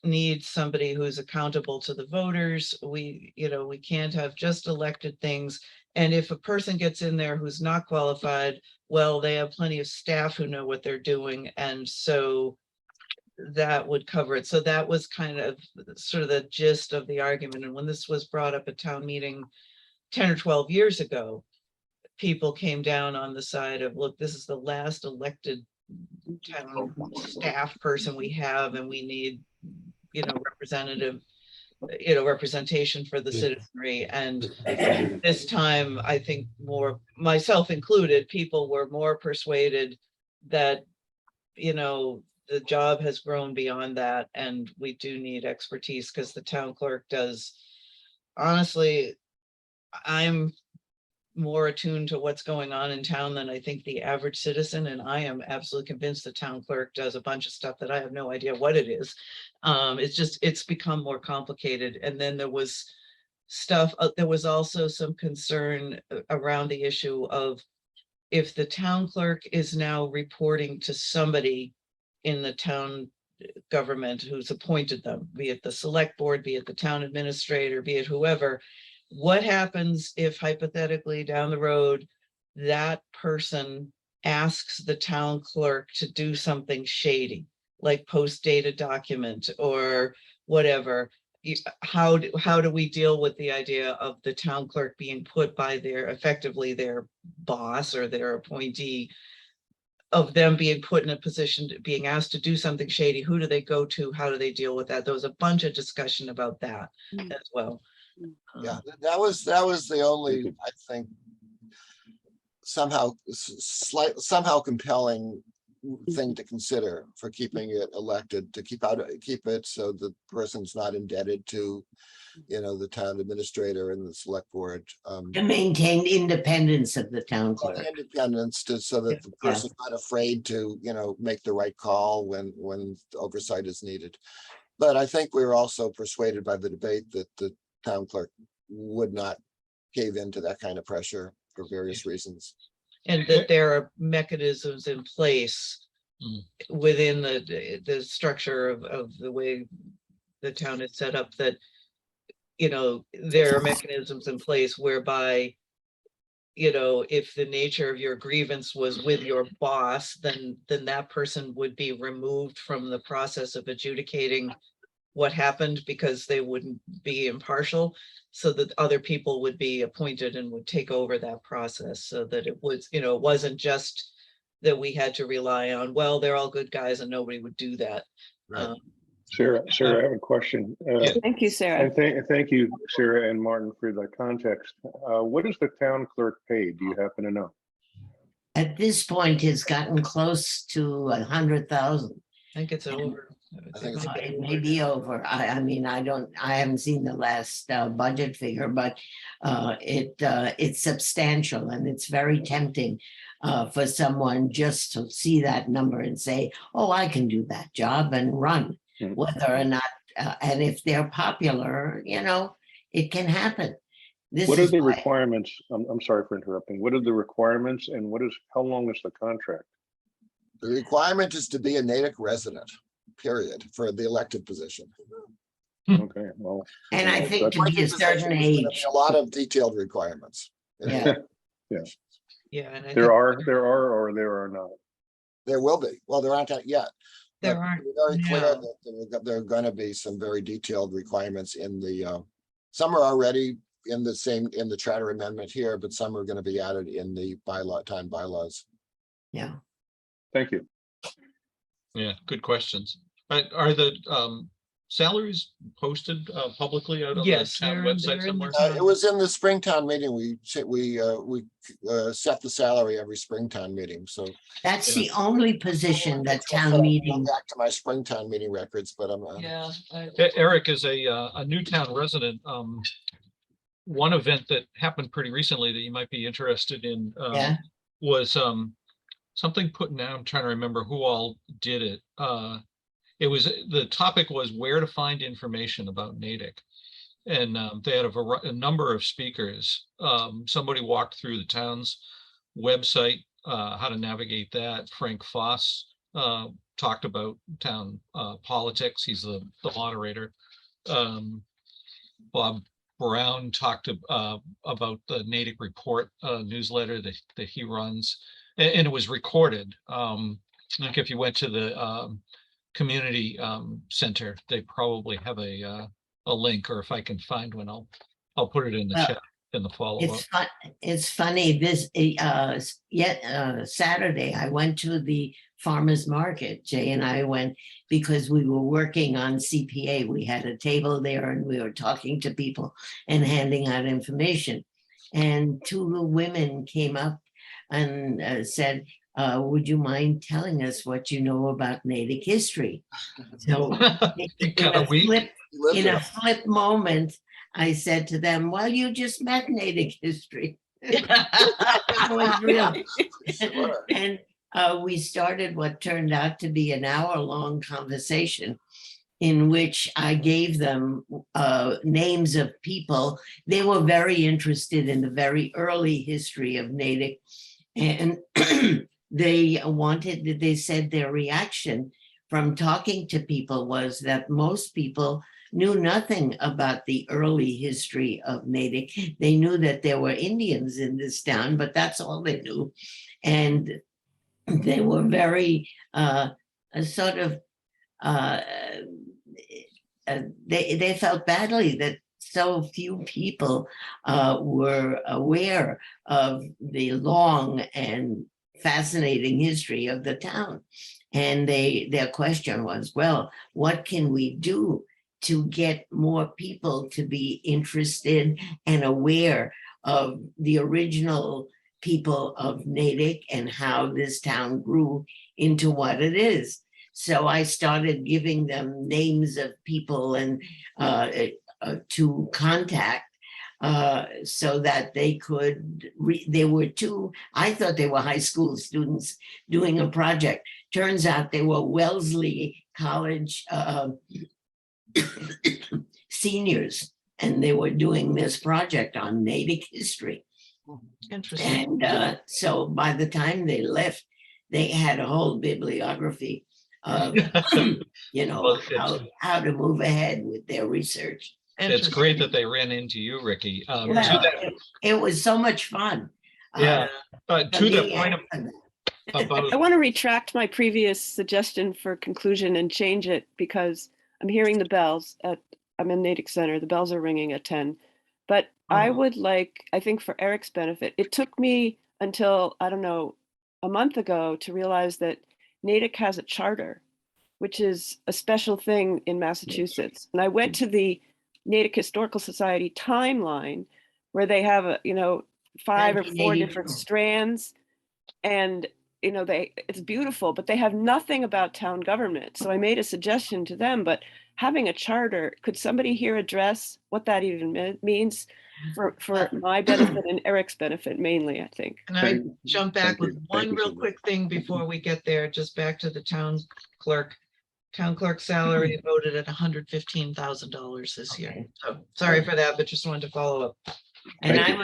need somebody who's accountable to the voters. We can't have just elected things. And if a person gets in there who's not qualified, well, they have plenty of staff who know what they're doing. And so that would cover it. So that was kind of sort of the gist of the argument. And when this was brought up at town meeting 10 or 12 years ago, people came down on the side of, look, this is the last elected town staff person we have, and we need, representation for the citizenry. And this time, I think more, myself included, people were more persuaded that, the job has grown beyond that, and we do need expertise, because the town clerk does, honestly, I'm more attuned to what's going on in town than I think the average citizen, and I am absolutely convinced the town clerk does a bunch of stuff that I have no idea what it is. It's become more complicated. And then there was stuff, there was also some concern around the issue of, if the town clerk is now reporting to somebody in the town government who's appointed them, be it the select board, be it the town administrator, be it whoever, what happens if hypothetically down the road, that person asks the town clerk to do something shady, like post date a document or whatever? How do we deal with the idea of the town clerk being put by effectively their boss or their appointee, of them being put in a position to being asked to do something shady? Who do they go to? How do they deal with that? There was a bunch of discussion about that as well. Yeah, that was the only, I think, somehow compelling thing to consider for keeping it elected, to keep it so the person's not indebted to, the town administrator and the select board. To maintain independence of the town Well, clerk. independence, so that the person's not afraid to, make the right call when oversight is needed. But I think we were also persuaded by the debate that the town clerk would not cave into that kind of pressure for various reasons. And that there are mechanisms in place within the structure of the way the town is set up, that, there are mechanisms in place whereby, if the nature of your grievance was with your boss, then that person would be removed from the process of adjudicating what happened, because they wouldn't be impartial, so that other people would be appointed and would take over that process, so that it was, it wasn't just that we had to rely on, well, they're all good guys and nobody would do that. Right. Sarah, I have a question. Thank you, Sarah. And thank you, Sarah and Martin, for the context. What is the town clerk paid? Do you happen to know? At this point, it's gotten close to 100,000. I think it's over. I think it's It may be over. I mean, I haven't seen the last budget figure, but it's substantial, and it's very tempting for someone just to see that number and say, oh, I can do that job and run, whether or not, and if they're popular, it can happen. What are the requirements? I'm sorry for interrupting. What are the requirements, and how long is the contract? The requirement is to be a Natick resident, period, for the elected position. Okay, well. And I think to be a certain age. A lot of detailed requirements. Yeah. Yes. Yeah. And There are, or there are not. There will be. Well, there aren't yet. There But aren't we're very clear now. that there are going to be some very detailed requirements in the, some are already in the charter amendment here, but some are going to be added in the town bylaws. Yeah. Thank you. Yeah, good questions. Are the salaries posted publicly out on the Yes, town they're website in the somewhere? It was in the Springtown meeting. We set the salary every Springtown meeting. So That's the only position that town meeting. Back to my Springtown meeting records, but I'm Yeah. Eric is a Newtown resident. One event that happened pretty recently that you might be interested in was something put now. I'm trying to remember who all did it. The topic was where to find information about Natick. And they had a number of speakers. Somebody walked through the town's website, how to navigate that. Frank Foss talked about town politics. He's the moderator. Bob Brown talked about the Natick Report newsletter that he runs, and it was recorded. Like if you went to the community center, they probably have a link, or if I can find one, I'll put it in the chat in the follow-up. It's funny, Saturday, I went to the farmer's market. Jay and I went because we were working on CPA. We had a table there and we were talking to people and handing out information. And two women came up and said, would you mind telling us what you know about Natick history? So in a flip moment, I said to them, well, you just met Natick history. It was real. And we started what turned out to be an hour-long conversation in which I gave them names of people. They were very interested in the very early history of Natick. And they said their reaction from talking to people was that most people knew nothing about the early history of Natick. They knew that there were Indians in this town, but that's all they knew. And they were very they felt badly that so few people were aware of the long and fascinating history of the town. And their question was, well, what can we do to get more people to be interested and aware of the original people of Natick and how this town grew into what it is? So I started giving them names of people and to contact so that they could there were two, I thought they were high school students doing a project. Turns out they were Wellesley College seniors, and they were doing this project on Natick history. Interesting. And so by the time they left, they had a whole bibliography of, how to move ahead with their research. It's great that they ran into you, Ricky. It was so much fun. Yeah, but to the point I want to retract my previous suggestion for conclusion and change it because I'm hearing the bells I'm in Natick Center. The bells are ringing at 10. But I would like, I think for Eric's benefit, it took me until, I don't know, a month ago to realize that Natick has a charter, which is a special thing in Massachusetts. And I went to the Natick Historical Society timeline where they have, 5 or 4 different strands. And it's beautiful, but they have nothing about town government. So I made a suggestion to them, but having a charter, could somebody here address what that even means for my benefit and Eric's benefit mainly, I think. Can I jump back with one real quick thing before we get there, just back to the town clerk. Town clerk salary voted at $115,000 this year. So sorry for that, but just wanted to follow up. And I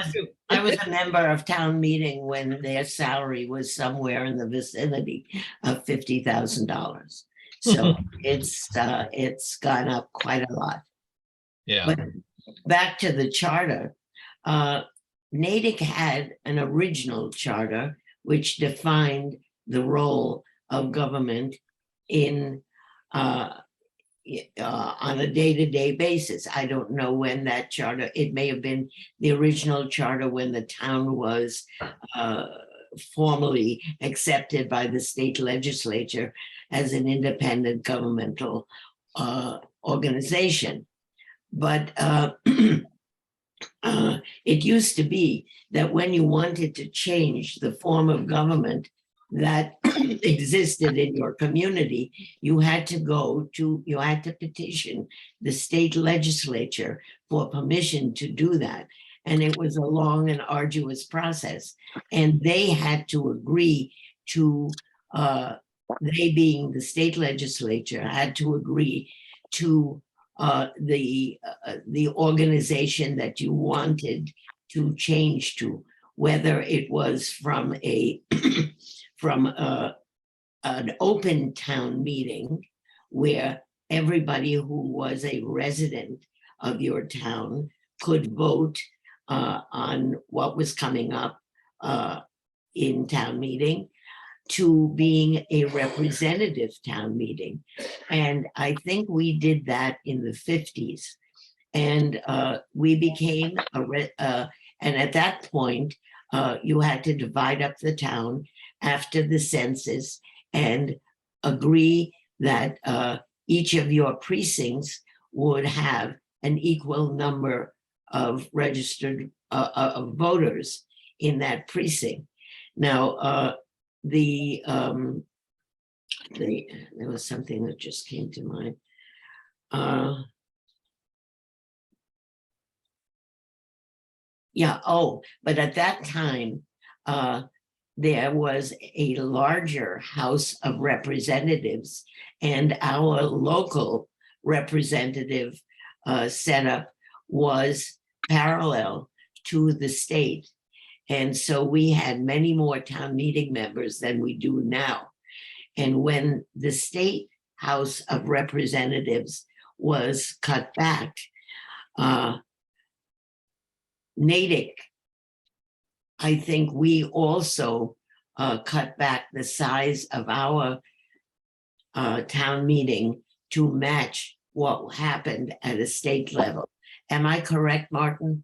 was a member of town meeting when their salary was somewhere in the vicinity of $50,000. So it's gone up quite a lot. Yeah. But back to the charter, Natick had an original charter which defined the role of government in on a day-to-day basis. I don't know when that charter, it may have been the original charter when the town was formally accepted by the state legislature as an independent governmental organization. But it used to be that when you wanted to change the form of government that existed in your community, you had to petition the state legislature for permission to do that. And it was a long and arduous process. And they had to agree to, they being the state legislature, had to agree to the organization that you wanted to change to, whether it was from a an open town meeting where everybody who was a resident of your town could vote on what was coming up in town meeting, to being a representative town meeting. And I think we did that in the 50s. And we became and at that point, you had to divide up the town after the census and agree that each of your precincts would have an equal number of registered of voters in that precinct. Now, there was something that just came to mind. But at that time, there was a larger House of Representatives, and our local representative setup was parallel to the state. And so we had many more town meeting members than we do now. And when the state House of Representatives was cut back, Natick, I think we also cut back the size of our town meeting to match what happened at a state level. Am I correct, Martin?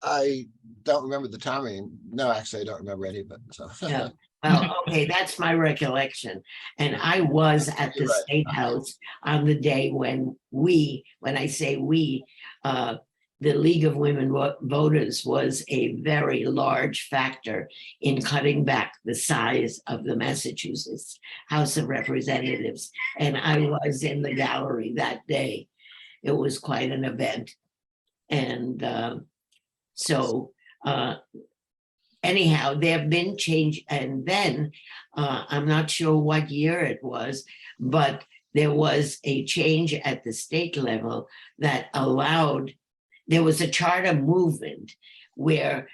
I don't remember the timing. No, actually, I don't remember any of it. So. Yeah. Well, okay, that's my recollection. And I was at the You're right. State House on the day when I say we, the League of Women Voters was a very large factor in cutting back the size of the Massachusetts House of Representatives. And I was in the gallery that day. It was quite an event. And anyhow, there have been change, and then I'm not sure what year it was, but there was a change at the state level that allowed, there was a charter movement where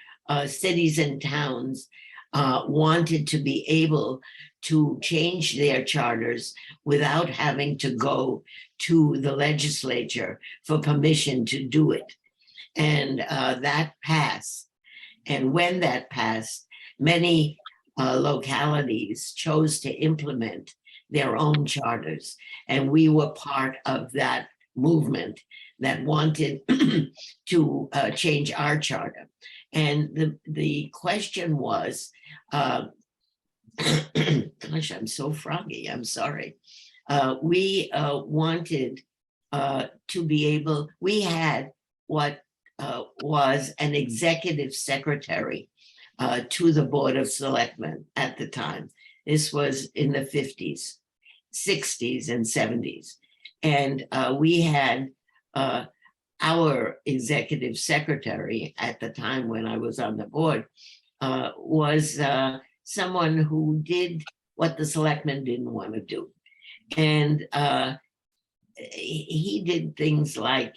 cities and towns wanted to be able to change their charters without having to go to the legislature for permission to do it. And that passed. And when that passed, many localities chose to implement their own charters. And we were part of that movement that wanted to change our charter. And the question was, gosh, I'm so froggy, I'm sorry. We wanted to be able, we had what was an executive secretary to the Board of Selectmen at the time. This was in the 50s, 60s, and 70s. And we had our executive secretary at the time when I was on the board was someone who did what the selectmen didn't want to do. And he did things like,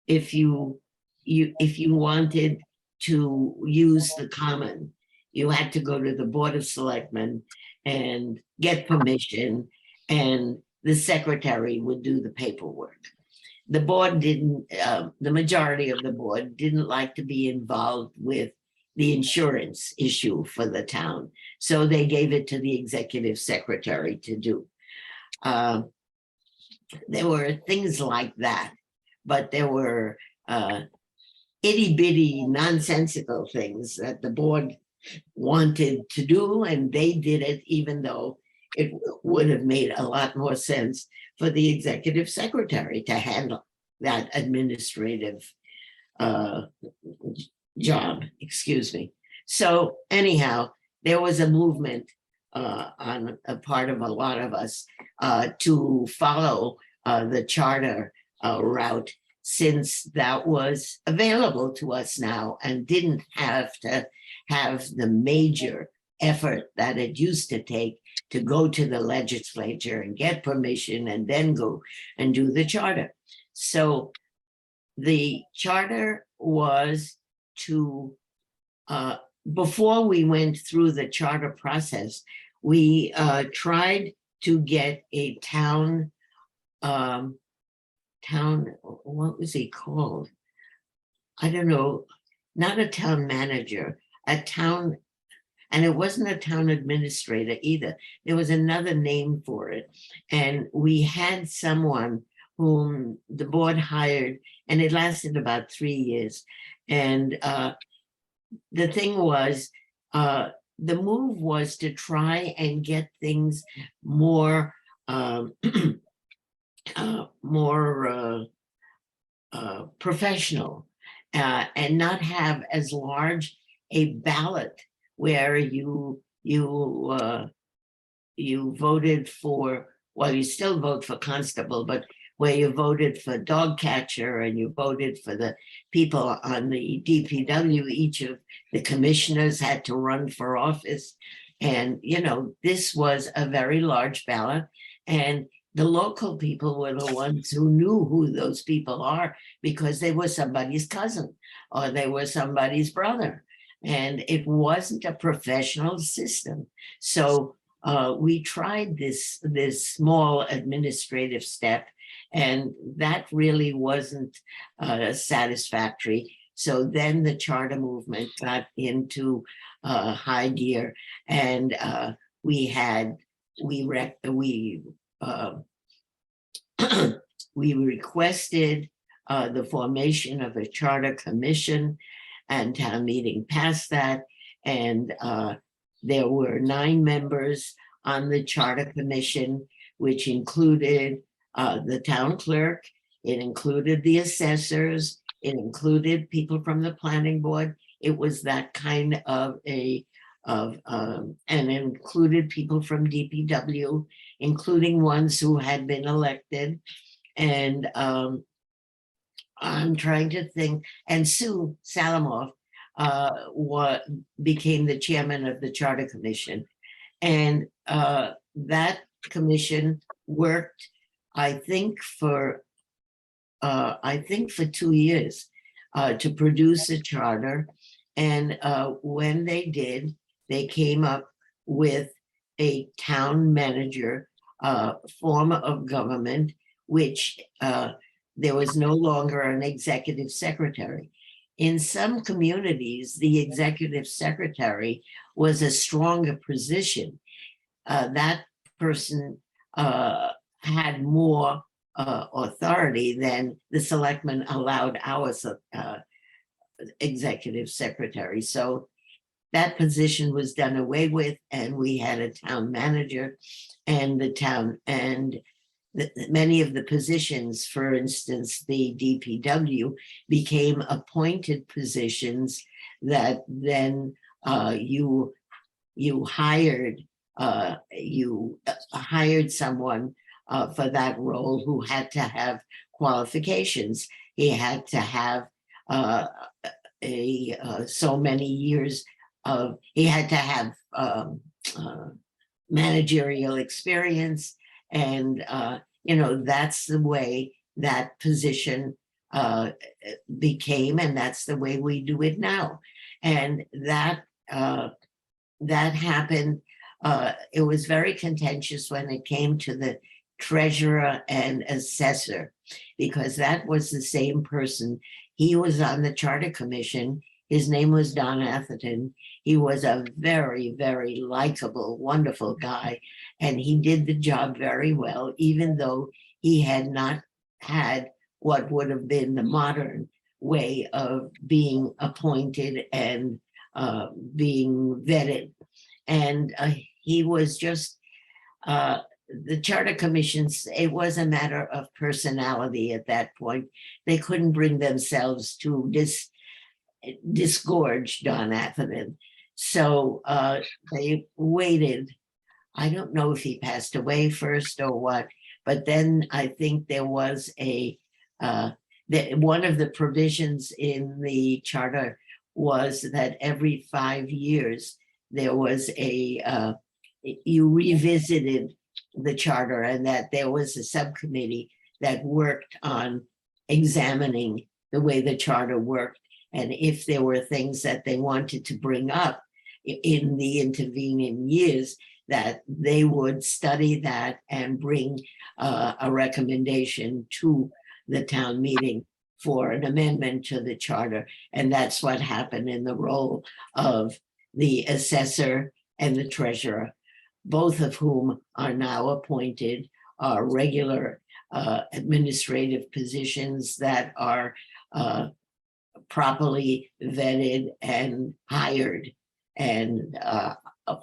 if you wanted to use the common, you had to go to the Board of Selectmen and get permission, and the secretary would do the paperwork. The board didn't, the majority of the board didn't like to be involved with the insurance issue for the town. So they gave it to the executive secretary to do. There were things like that. But there were itty bitty nonsensical things that the board wanted to do, and they did it, even though it would have made a lot more sense for the executive secretary to handle that administrative job, excuse me. So anyhow, there was a movement on a part of a lot of us to follow the charter route, since that was available to us now and didn't have to have the major effort that it used to take to go to the legislature and get permission and then go and do the charter. So the charter was to, before we went through the charter process, we tried to get a town, what was he called? I don't know, not a town manager, a town, and it wasn't a town administrator either. There was another name for it. And we had someone whom the board hired, and it lasted about 3 years. And the thing was, the move was to try and get things more, more professional, and not have as large a ballot where you voted for, well, you still vote for constable, but where you voted for dog catcher and you voted for the people on the DPW, each of the commissioners had to run for office. And, you know, this was a very large ballot, and the local people were the ones who knew who those people are because they were somebody's cousin or they were somebody's brother. And it wasn't a professional system. So we tried this small administrative step, and that really wasn't satisfactory. So then the charter movement got into high gear, and we requested the formation of a charter commission, and town meeting passed that. And there were 9 members on the charter commission, which included the town clerk, it included the assessors, it included people from the planning board. It was that kind of and included people from DPW, including ones who had been elected. And I'm trying to think, and Sue Salamoff became the chairman of the Charter Commission. And that commission worked, I think for 2 years to produce a charter. And when they did, they came up with a town manager form of government, which there was no longer an executive secretary. In some communities, the executive secretary was a stronger position. That person had more authority than the selectmen allowed our executive secretary. So that position was done away with, and we had a town manager, and the town, and many of the positions, for instance, the DPW, became appointed positions that then you hired someone for that role who had to have qualifications. He had to have so many years of, he had to have managerial experience. And, you know, that's the way that position became, and that's the way we do it now. And that happened. It was very contentious when it came to the treasurer and assessor, because that was the same person. He was on the Charter Commission. His name was Don Atherton. He was a very, very likable, wonderful guy. And he did the job very well, even though he had not had what would have been the modern way of being appointed and being vetted. And he was just, the Charter Commissions, it was a matter of personality at that point. They couldn't bring themselves to disgorge Don Atherton. So they waited. I don't know if he passed away first or what, but then I think there was one of the provisions in the charter was that every 5 years there was you revisited the charter, and that there was a subcommittee that worked on examining the way the charter worked. And if there were things that they wanted to bring up in the intervening years, that they would study that and bring a recommendation to the town meeting for an amendment to the charter. And that's what happened in the role of the assessor and the treasurer, both of whom are now appointed regular administrative positions that are properly vetted and hired and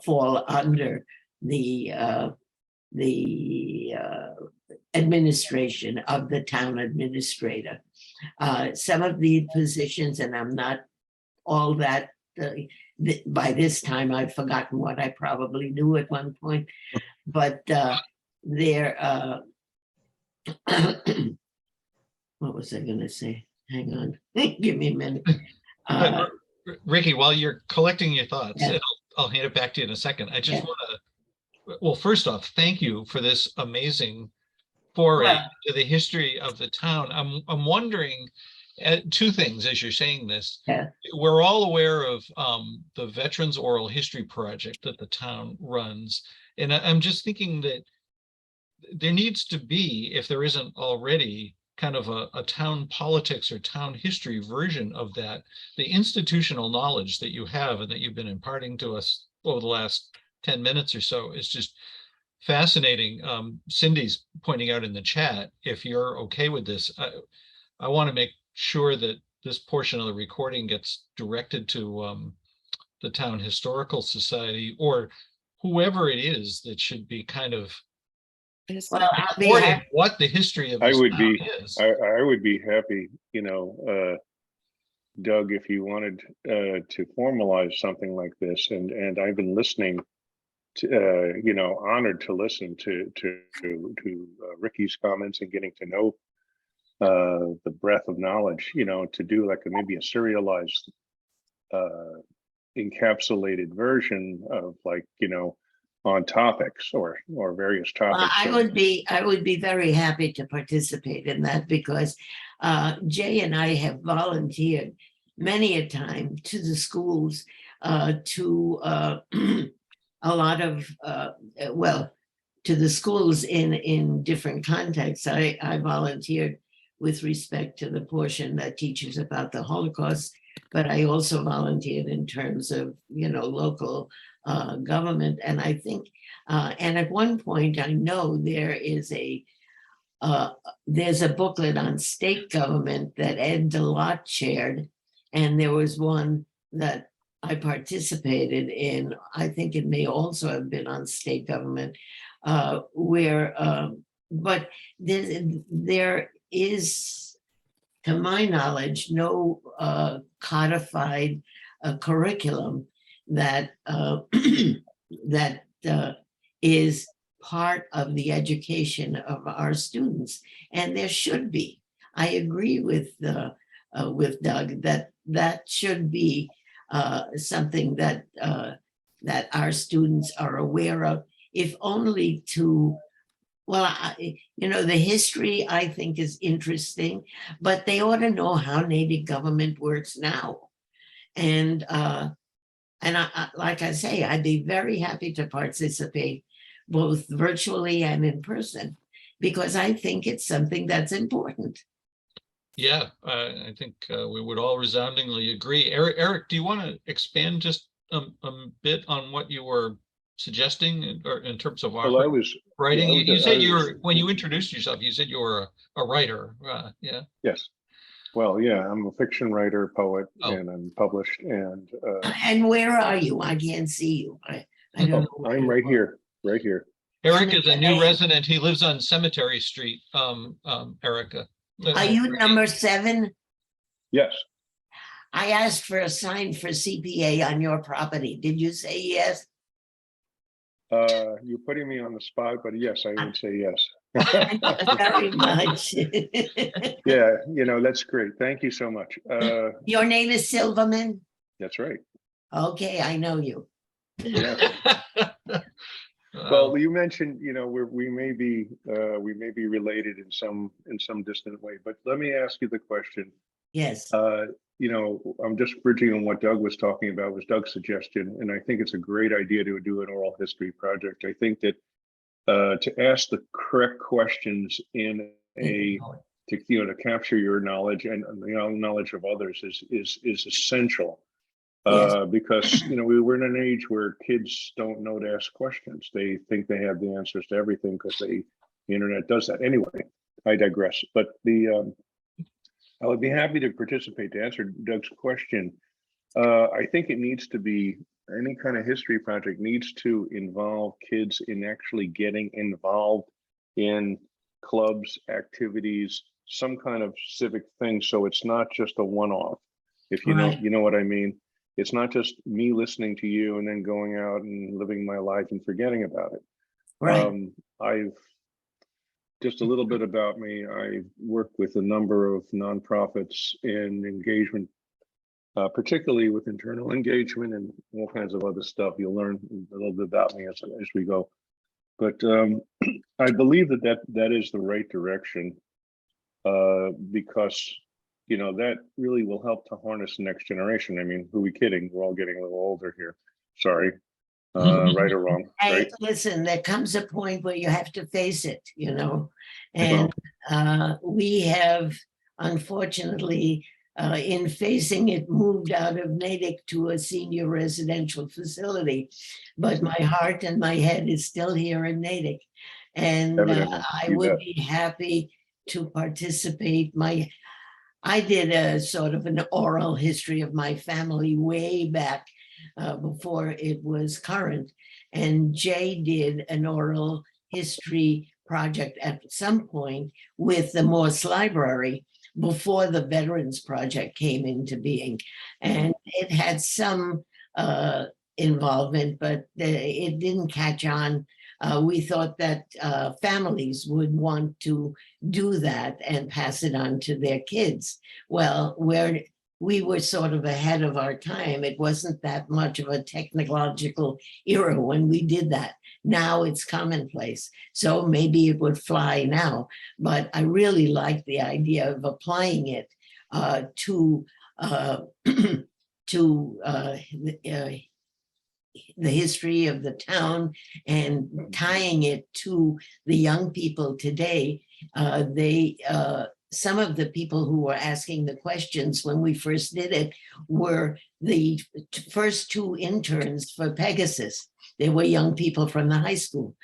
fall under the administration of the town administrator. Some of the positions, and I'm not all that, by this time I've forgotten what I probably knew at one point, but they're, what was I gonna say? Hang on, give me a minute. Ricky, while you're collecting your thoughts, Yeah. and I'll hand it back to you in a second. I just Yeah. want to, well, first off, thank you for this amazing foray Well- to the history of the town. I'm wondering two things as you're saying this. Yeah. We're all aware of the Veterans Oral History Project that the town runs. And I'm just thinking that there needs to be, if there isn't already, kind of a town politics or town history version of that. The institutional knowledge that you have and that you've been imparting to us over the last 10 minutes or so is just fascinating. Cindy's pointing out in the chat, if you're okay with this, I want to make sure that this portion of the recording gets directed to the Town Historical Society or whoever it is that should be kind of Well, I'll be reporting happy. what the history of I this would town be, is. I would be happy, Doug, if you wanted to formalize something like this, and I've been listening to, honored to listen to Ricky's comments and getting to know the breadth of knowledge, to do like maybe a serialized encapsulated version of on topics or various Well, topics. I would be very happy to participate in that because Jay and I have volunteered many a time to the schools to a lot of to the schools in different contexts. I volunteered with respect to the portion that teaches about the Holocaust, but I also volunteered in terms of local government. And I think, and at one point, I know there's a booklet on state government that Ed DeLotte chaired, and there was one that I participated in. I think it may also have been on state government, but there is, to my knowledge, no codified curriculum that that is part of the education of our students, and there should be. I agree with Doug that should be something that that our students are aware of, if only to. Well, the history I think is interesting, but they ought to know how Natick government works now. And I, like I say, I'd be very happy to participate both virtually and in person, because I think it's something that's important. Yeah, I think we would all resoundingly agree. Eric, do you want to expand just a bit on what you were suggesting or in terms of Well, I was writing? yeah, You said you were, when you introduced yourself, you said you were a writer. Yeah. Yes. Well, yeah, I'm a fiction writer, poet, Oh. and I'm published. And where are you? I can't see you. I don't know. where I'm you right are. here, right here. Eric is a new resident. He lives on Cemetery Street, Erica. Are you number 7? Yes. I asked for a sign for CPA on your property. Did you say yes? You're putting me on the spot, but yes, I would say yes. Very much. Yeah, that's great. Thank you so much. Your name is Silverman? That's right. Okay, I know you. Yeah. Well, you mentioned, we may be related in some distant way, but let me ask you the question. Yes. you know, I'm just bridging on what Doug was talking about, was Doug's suggestion, and I think it's a great idea to do an oral history project. I think that to ask the correct questions in a to capture your knowledge and knowledge of others is essential. Because we're in an age where kids don't know to ask questions. They think they have the answers to everything because the internet does that. Anyway, I digress. But I would be happy to participate to answer Doug's question. I think it needs to be, any kind of history project needs to involve kids in actually getting involved in clubs, activities, some kind of civic thing. So it's not just a one-off. If you know what I mean. It's not just me listening to you and then going out and living my life and forgetting about it. Right. I've just a little bit about me. I worked with a number of nonprofits in engagement, particularly with internal engagement and all kinds of other stuff. You'll learn a little bit about me as we go. But I believe that is the right direction because that really will help to harness the next generation. I mean, who are we kidding? We're all getting a little older here. Sorry, right or wrong. Hey, right? listen, there comes a point where you have to face it, and we have, unfortunately, in facing it, moved out of Natick to a senior residential facility. But my heart and my head is still here in Natick. And Evidently, I you would bet. be happy to participate. I did a sort of an oral history of my family way back before it was current. And Jay did an oral history project at some point with the Morse Library before the Veterans Project came into being. And it had some involvement, but it didn't catch on. We thought that families would want to do that and pass it on to their kids. Well, we were sort of ahead of our time. It wasn't that much of a technological era when we did that. Now it's commonplace. So maybe it would fly now, but I really like the idea of applying it to the history of the town and tying it to the young people today. Some of the people who were asking the questions when we first did it were the first two interns for Pegasus. They were young people from the high school.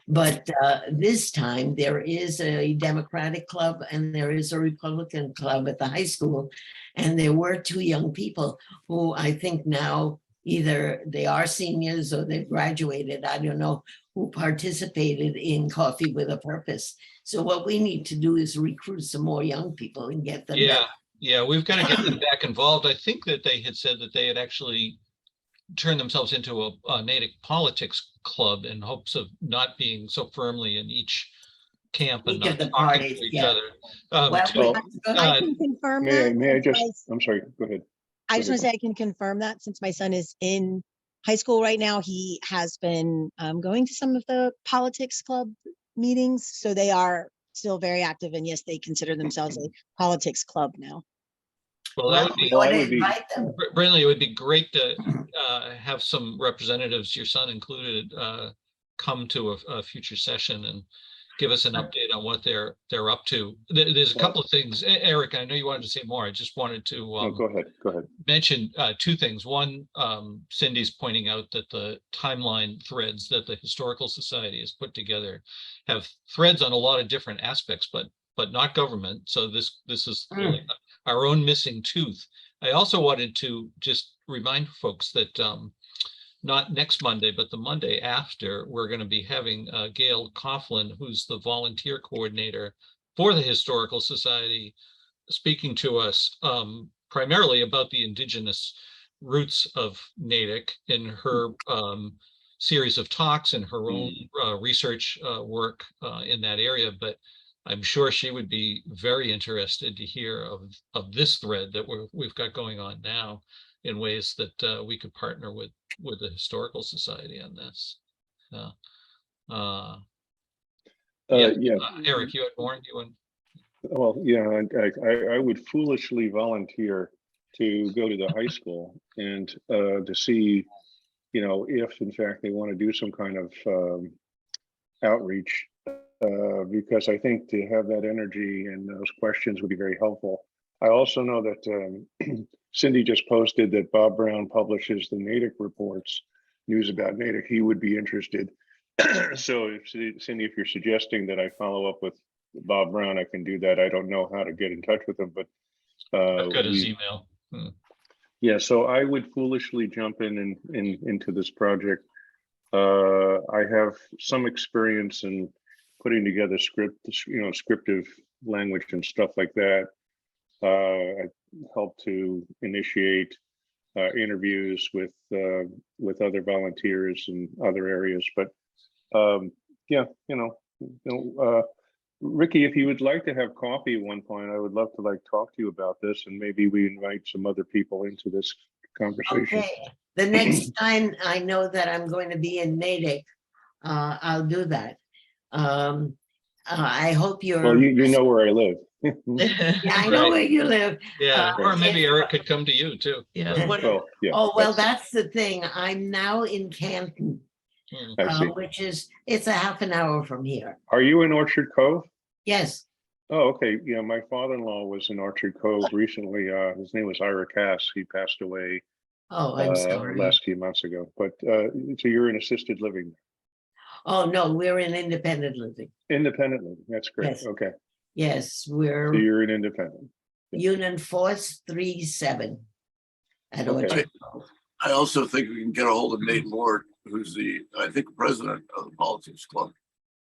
But this time there is a Democratic club and there is a Republican club at the high school. And there were two young people who I think now either they are seniors or they've graduated, I don't know, who participated in Coffee with a Purpose. So what we need to do is recruit some more young people and get them back. Yeah, we've got to get them back involved. I think that they had said that they had actually turned themselves into a Natick politics club in hopes of not being so firmly in each camp and not talking to each other. I can confirm that. May I just, I'm sorry, go ahead. I just want to say I can confirm that since my son is in high school right now, he has been going to some of the politics club meetings. So they are still very active. And yes, they consider themselves a politics club now. Well, that would be, Brindley, it would be great to have some representatives, your son included, come to a future session and give us an update on what they're up to. There's a couple of things. Eric, I know you wanted to say more. I just wanted to go ahead. Mention two things. One, Cindy's pointing out that the timeline threads that the Historical Society has put together have threads on a lot of different aspects, but not government. So this is really our own missing tooth. I also wanted to just remind folks that not next Monday, but the Monday after, we're going to be having Gail Coughlin, who's the volunteer coordinator for the Historical Society, speaking to us primarily about the Indigenous roots of Natick in her series of talks and her own research work in that area. But I'm sure she would be very interested to hear of this thread that we've got going on now in ways that we could partner with the Historical Society on this. Eric, you had more? Well, yeah, I would foolishly volunteer to go to the high school and to see, you know, if in fact they want to do some kind of outreach, because I think to have that energy and those questions would be very helpful. I also know that Cindy just posted that Bob Brown publishes the Natick reports, news about Natick. He would be interested. So if Cindy, if you're suggesting that I follow up with Bob Brown, I can do that. I don't know how to get in touch with him, but I've got his email. yeah, so I would foolishly jump into this project. I have some experience in putting together scriptive language and stuff like that. I helped to initiate interviews with other volunteers in other areas, but yeah, Ricky, if you would like to have coffee at one point, I would love to talk to you about this, and maybe we invite some other people into this conversation. Okay, the next time I know that I'm going to be in Natick, I'll do that. I hope you're. Well, you know where I live. Yeah, I know where you live. Yeah, or maybe Eric could come to you too. Yeah. Yeah, oh, well, that's the thing. I'm now in Canton, I see. which is, it's a half an hour from here. Are you in Orchard Cove? Yes. Oh, okay. Yeah, my father-in-law was in Orchard Cove recently. His name was Ira Cass. He passed away Oh, I'm sorry. last few months ago. But so you're in assisted living? Oh, no, we're in independent living. Independent living. That's great. Yes. Okay. Yes, So we're you're an independent. Union Force 37 at Okay. Orchard Grove. I also think we can get a hold of Nate Lord, who's I think, president of the Politics Club.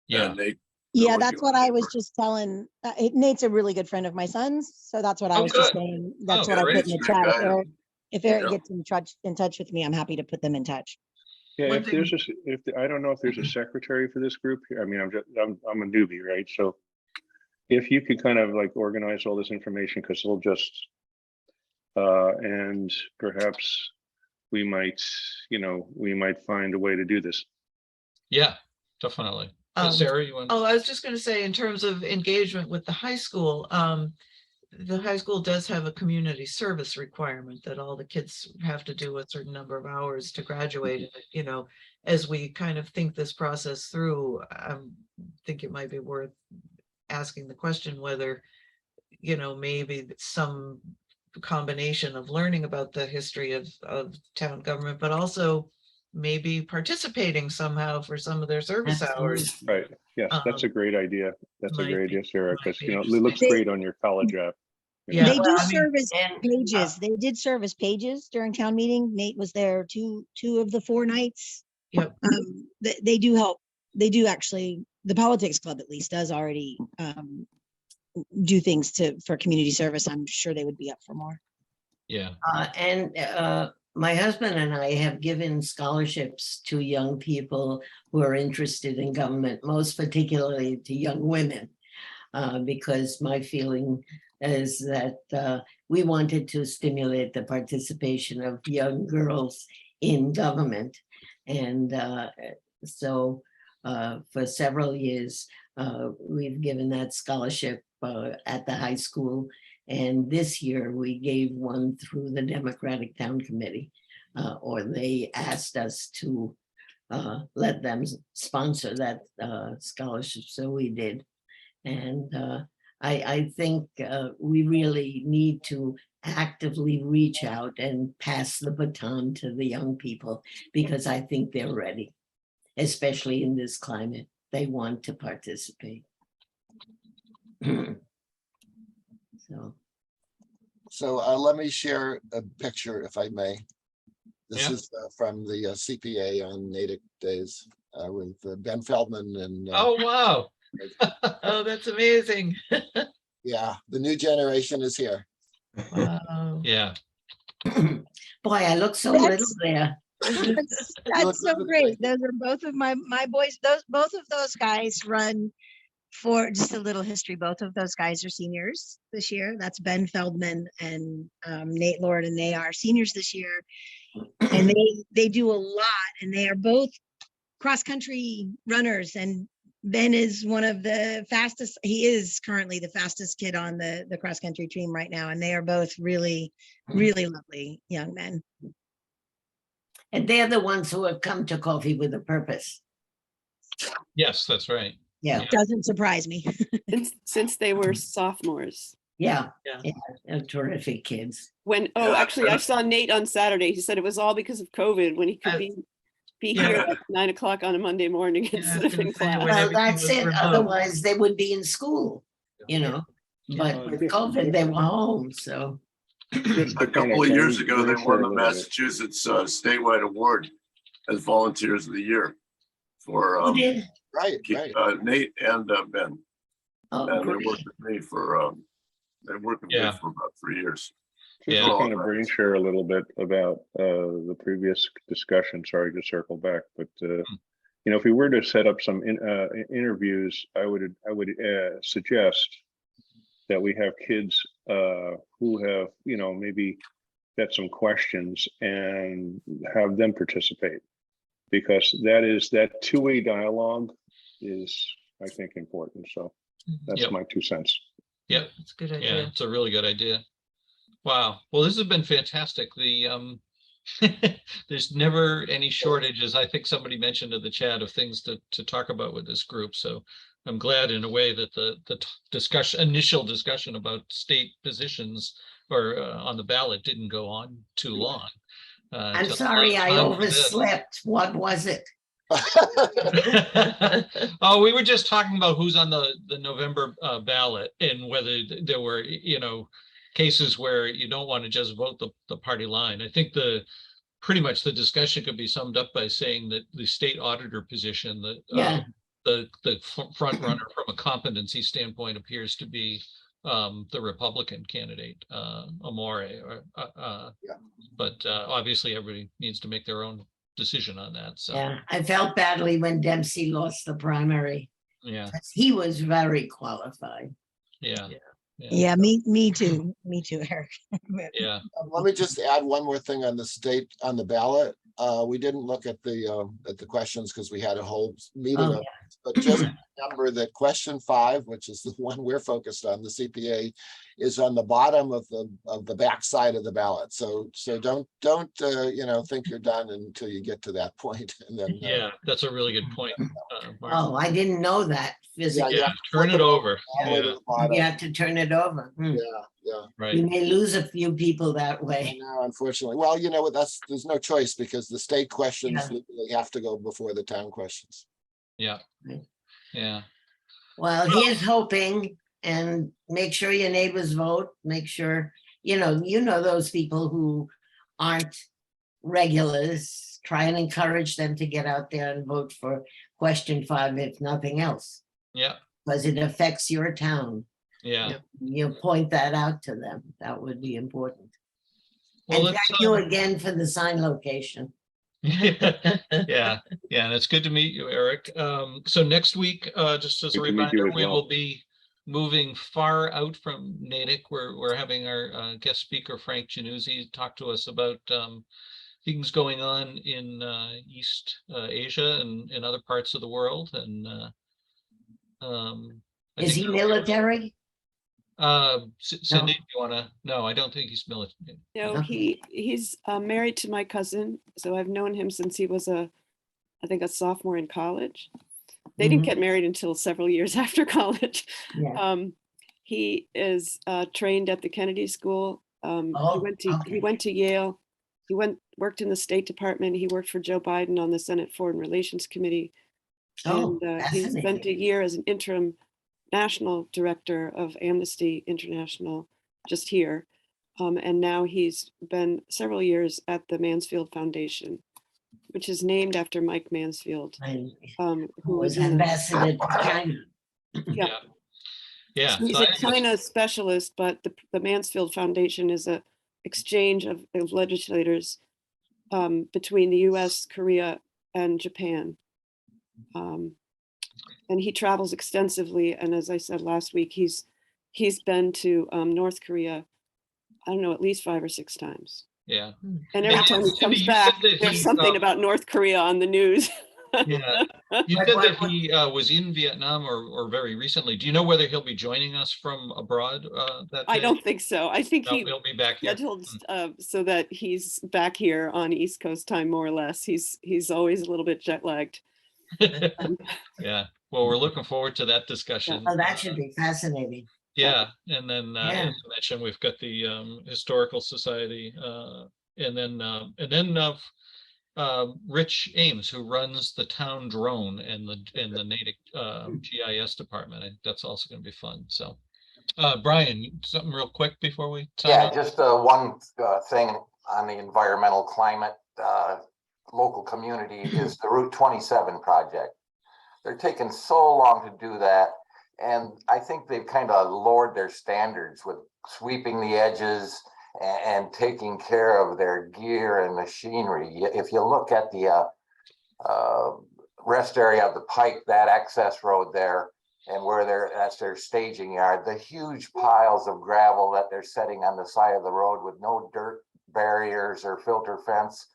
Yeah. And Nate, Yeah, that's what I was just telling. Nate's a really good friend of my son's, so that's what I Oh, was just good. saying. That's Oh, what I great. put in the chat. If Eric Yeah. gets in touch with me, I'm happy to put them in touch. Yeah, One if there's I don't know if there's a secretary for this group. I mean, I'm a newbie, right? So if you could kind of organize all this information, because we'll just and perhaps we might find a way to do this. Yeah, definitely. Sarah, you want? Oh, I was just going to say, in terms of engagement with the high school does have a community service requirement that all the kids have to do a certain number of hours to graduate. You know, as we kind of think this process through, I think it might be worth asking the question whether, maybe some combination of learning about the history of town government, but also maybe participating somehow for some of their service hours. Right. Yes, that's a great idea. That's a great idea, Sarah, because it looks They- great on your college app. Yeah, They do well, I mean, service pages. They did service pages during town meeting. Nate was there two of the 4 nights. Yep. They do help. They do actually. The Politics Club at least does already do things for community service. I'm sure they would be up for more. Yeah. And my husband and I have given scholarships to young people who are interested in government, most particularly to young women, because my feeling is that we wanted to stimulate the participation of young girls in government. And so for several years, we've given that scholarship at the high school. And this year we gave one through the Democratic Town Committee, or they asked us to let them sponsor that scholarship. So we did. And I think we really need to actively reach out and pass the baton to the young people, because I think they're ready, especially in this climate. They want to participate. So let me share a picture, if I may. This is from the CPA on Natick days with Ben Feldman and. Oh, wow. Oh, that's amazing. Yeah, the new generation is here. Wow. Yeah. Boy, I look so little there. That's so great. Those are both of my boys. Both of those guys run for, just a little history. Both of those guys are seniors this year. That's Ben Feldman and Nate Lord, and they are seniors this year. And they do a lot, and they are both cross-country runners and Ben is one of the fastest. He is currently the fastest kid on the cross country team right now, and they are both really, really lovely young men. And they're the ones who have come to Coffee with a Purpose. Yes, that's right. Yeah, Doesn't surprise me. Since they were sophomores. yeah, Yeah. yeah, they're terrific kids. When, oh, actually, I saw Nate on Saturday. He said it was all because of COVID when he could I- be Yeah. here at 9 o'clock on a Monday morning Yeah, I was instead of gonna in say, class. when Well, everything that's was it. remote. Otherwise, they would be in school, you know. But with COVID, they were home, so. Just A to kind couple of years brain- ago, they brainstorm won a the little bit. Massachusetts statewide award as Volunteers of the Year for Who did? Right, right. Nate and Ben. Oh, And they great. worked with me for, they worked with me Yeah. for about 3 years. Just Yeah. to kind of brain share a little bit about the previous discussion, sorry to circle back, but you know, if we were to set up some interviews, I would suggest that we have kids who have, you know, maybe got some questions and have them participate. Because that two-way dialogue is, I think, important. So that's Yep. my 2 cents. Yep. That's a good Yeah, idea. it's a really good idea. Wow. Well, this has been fantastic. The there's never any shortages. I think somebody mentioned in the chat of things to talk about with this group. So I'm glad in a way that the initial discussion about state positions or on the ballot didn't go on too long. I'm Took a sorry, lot of I time for this. overslept. What was it? Oh, we were just talking about who's on the November ballot and whether there were, you know, cases where you don't want to just vote the party line. I think pretty much the discussion could be summed up by saying that the state auditor position, that Yeah. the front runner from a competency standpoint appears to be the Republican candidate, Amore. But obviously everybody needs to make their own decision on that. So Yeah, I felt badly when Dempsey lost the primary. yeah, 'Cause he was very qualified. yeah, Yeah, me too. Me too, Eric. yeah. Let me just add one more thing on the state, on the ballot. We didn't look at the questions because we had a whole meeting. Oh, on it, But just remember that question 5, which is the one we're focused on, the CPA, is on the bottom of the back side of the ballot. So don't you know, think you're done until you get to that point. And then Yeah, that's a really good point. Mark. Oh, I didn't know that physically. Yeah, turn it over. all the way to Yeah, the bottom. You have to turn it over. Hmm. Yeah. right. You may lose a few people that I way. know, unfortunately. Well, you know what? There's no choice because the state questions Yeah. legally have to go before the town questions. Yeah, Right. yeah, Well, here's hoping, and make sure your neighbors vote. Make sure, you know those people who aren't regulars. Try and encourage them to get out there and vote for question 5, if nothing else, yeah, because it affects your town. yeah. Yep. You point that out to them. That would be important. Well, And let's, thank you again for the sign location. yeah, and it's good to meet you, Eric. So next week, just as a Good to meet you reminder, as we well. will be moving far out from Natick. We're having our guest speaker, Frank Januzzi, talk to us about things going on in East Asia and in other parts of the world. And I Is think he military? Cindy, do you wanna? No, I don't think he's military. No, Okay. he's married to my cousin, so I've known him since he was I think a sophomore in college. They didn't get married until several years after college. Yeah. He is trained at the Kennedy School. Oh, He went to Yale. He worked in the State Department. He worked for Joe Biden on the Senate Foreign Relations Committee. Oh, And he spent a fascinating. year as an interim national director of Amnesty International just here. And now he's been several years at the Mansfield Foundation, which is named after Mike Mansfield, who Who was was in the, ambassador to China. yeah. Yeah. He's so a China specialist, but the Mansfield Foundation is a exchange of legislators between the US, Korea, and Japan. And he travels extensively. And as I said last week, he's been to North Korea, I don't know, at least 5 or 6 times. yeah. And every And time he Cindy, comes you back, said that there's he, something about North Korea on the news. Yeah. You But said what- that he was in Vietnam or very recently. Do you know whether he'll be joining us from abroad that I day? don't think so. I think No, he he'll be back here. scheduled so that he's back here on East Coast time, more or less. He's always a little bit jet lagged. Yeah. Well, we're looking forward to that discussion. Oh, that should be fascinating. Yeah, and then Yeah. as you mentioned, we've got the Historical Society, and then Rich Ames, who runs the town drone and the Natick GIS department. I think that's also going to be fun. So, Brian, something real quick before we sign Yeah, off? just one thing on the environmental climate, local community is the Route 27 project. They're taking so long to do that. And I think they've kind of lowered their standards with sweeping the edges and taking care of their gear and machinery. If you look at the rest area of the pike, that access road there, and where that's their staging yard, the huge piles of gravel that they're setting on the side of the road with no dirt barriers or filter fence.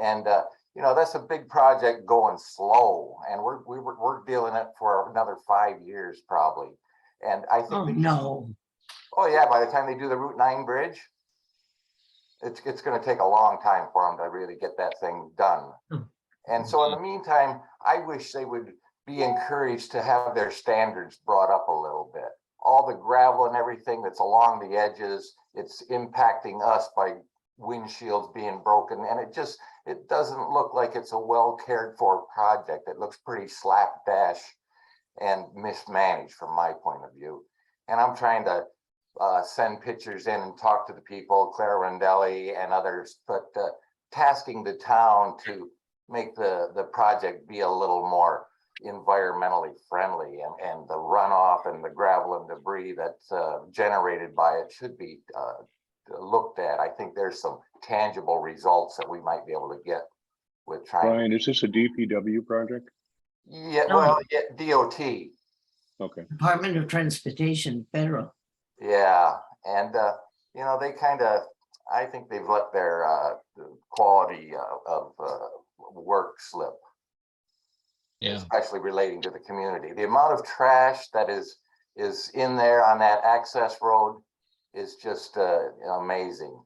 And you know, that's a big project going slow, and we're dealing it for another 5 years probably. And I think Oh, no. oh yeah, by the time they do the Route 9 bridge, it's going to take a long time for them to really get that thing done. And so in the meantime, I wish they would be encouraged to have their standards brought up a little bit. All the gravel and everything that's along the edges, it's impacting us by windshields being broken, and it doesn't look like it's a well cared for project. It looks pretty slapdash and mismanaged from my point of view. And I'm trying to send pictures in and talk to the people, Claire Rendelli and others, but tasking the town to make the project be a little more environmentally friendly, and the runoff and the gravel and debris that's generated by it should be looked at. I think there's some tangible results that we might be able to get with trying. Brian, is this a DPW project? Yeah, No. well, yeah, DOT. Okay. Department of Transportation, federal. Yeah, and you know, they kind of, I think they've let their quality of work slip. Yeah. Especially relating to the community. The amount of trash that is in there on that access road is just amazing.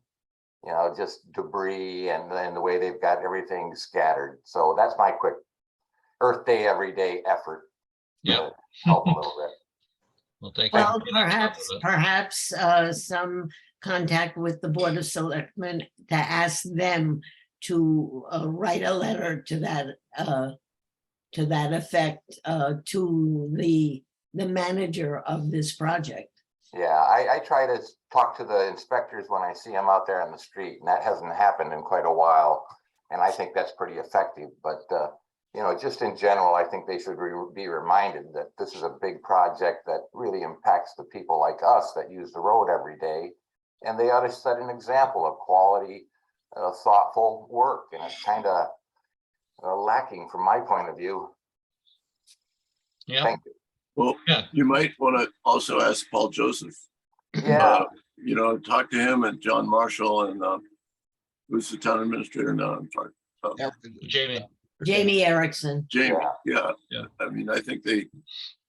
You know, just debris and then the way they've got everything scattered. So that's my quick Earth Day everyday effort. Yeah. To help a little bit. Well, thank you. Well, for being on top of it. perhaps some contact with the Board of Selectmen to ask them to write a letter to that effect to the manager of this project. Yeah, I try to talk to the inspectors when I see them out there on the street, and that hasn't happened in quite a while. And I think that's pretty effective. But you know, just in general, I think they should be reminded that this is a big project that really impacts the people like us that use the road every day. And they ought to set an example of quality, thoughtful work. And it's kind of lacking from my point of view. Yeah. Thank you. Well, Yeah. you might want to also ask Paul Joseph, Yeah, you know, talk to him and John Marshall and who's the town administrator now? I'm sorry. Jamie. Jamie Erickson. Jamie, yeah. Yeah. I mean, I think they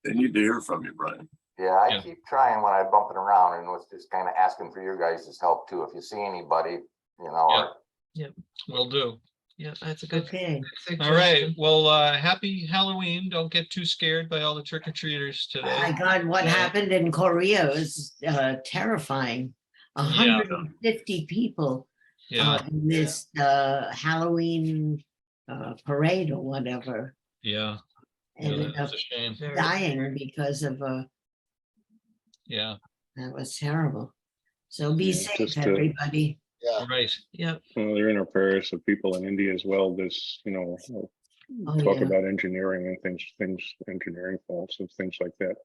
need to hear from you, Brian. yeah, I Yeah. keep trying when I'm bumping around, and was just kind of asking for your guys' help too. If you see anybody, you know, Yeah. or Will do. Yeah, that's a good Okay. All right. suggestion. Well, happy Halloween. Don't get too scared by all the trick-or-treaters Oh my today. God, what Yeah. happened in Korea was terrifying. 150 people Yeah. in this Halloween parade or whatever Yeah. Yeah, ended up that's a shame. Very dying scary. because of Yeah. that was terrible. So be Yeah, safe, just, everybody. yeah, Right. Yep. Well, they're in our prayers of people in India as well. This, you know, Oh, talk yeah. about engineering and things, engineering faults and things like that.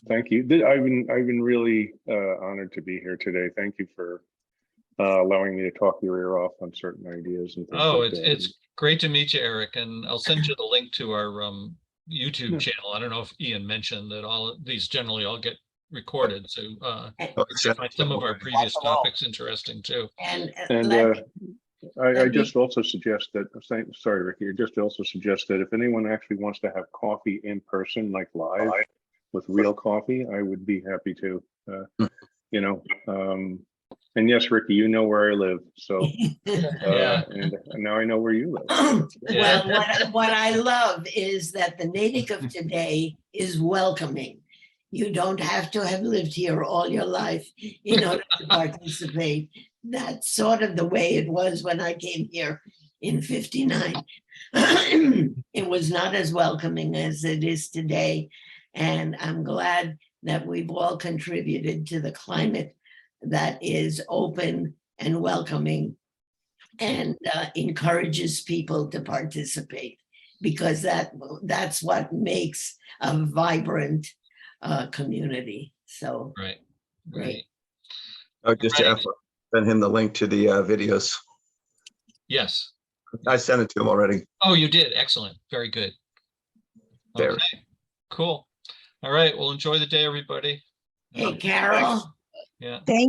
Thank you. I've been really honored to be here today. Thank you for allowing me to talk your ear off on certain ideas and things Oh, like that. it's great to meet you, Eric, and I'll send you the link to our YouTube Yeah. channel. I don't know if Ian mentioned that all of these generally all get recorded, so you can find some of our previous topics interesting too. And And let I Let me- just also suggest that, sorry, Ricky, I just also suggest that if anyone actually wants to have coffee in person, like live with real coffee, I would be happy to, you know, and yes, Ricky, you know where I live, so, Yeah. and now I know where you live. Well, what I love is that the Natick of today is welcoming. You don't have to have lived here all your life in order to participate. That's sort of the way it was when I came here in '59. It was not as welcoming as it is today. And I'm glad that we've all contributed to the climate that is open and welcoming and encourages people to participate, because that's what makes a vibrant community. So Right. great. Right. Oh, just to send him the link to the videos. Yes. I sent it to him already. Oh, you did. Excellent. Very good. There. Okay. Cool. All right. Well, enjoy the day, everybody. Hey, Carol. Yeah. Thank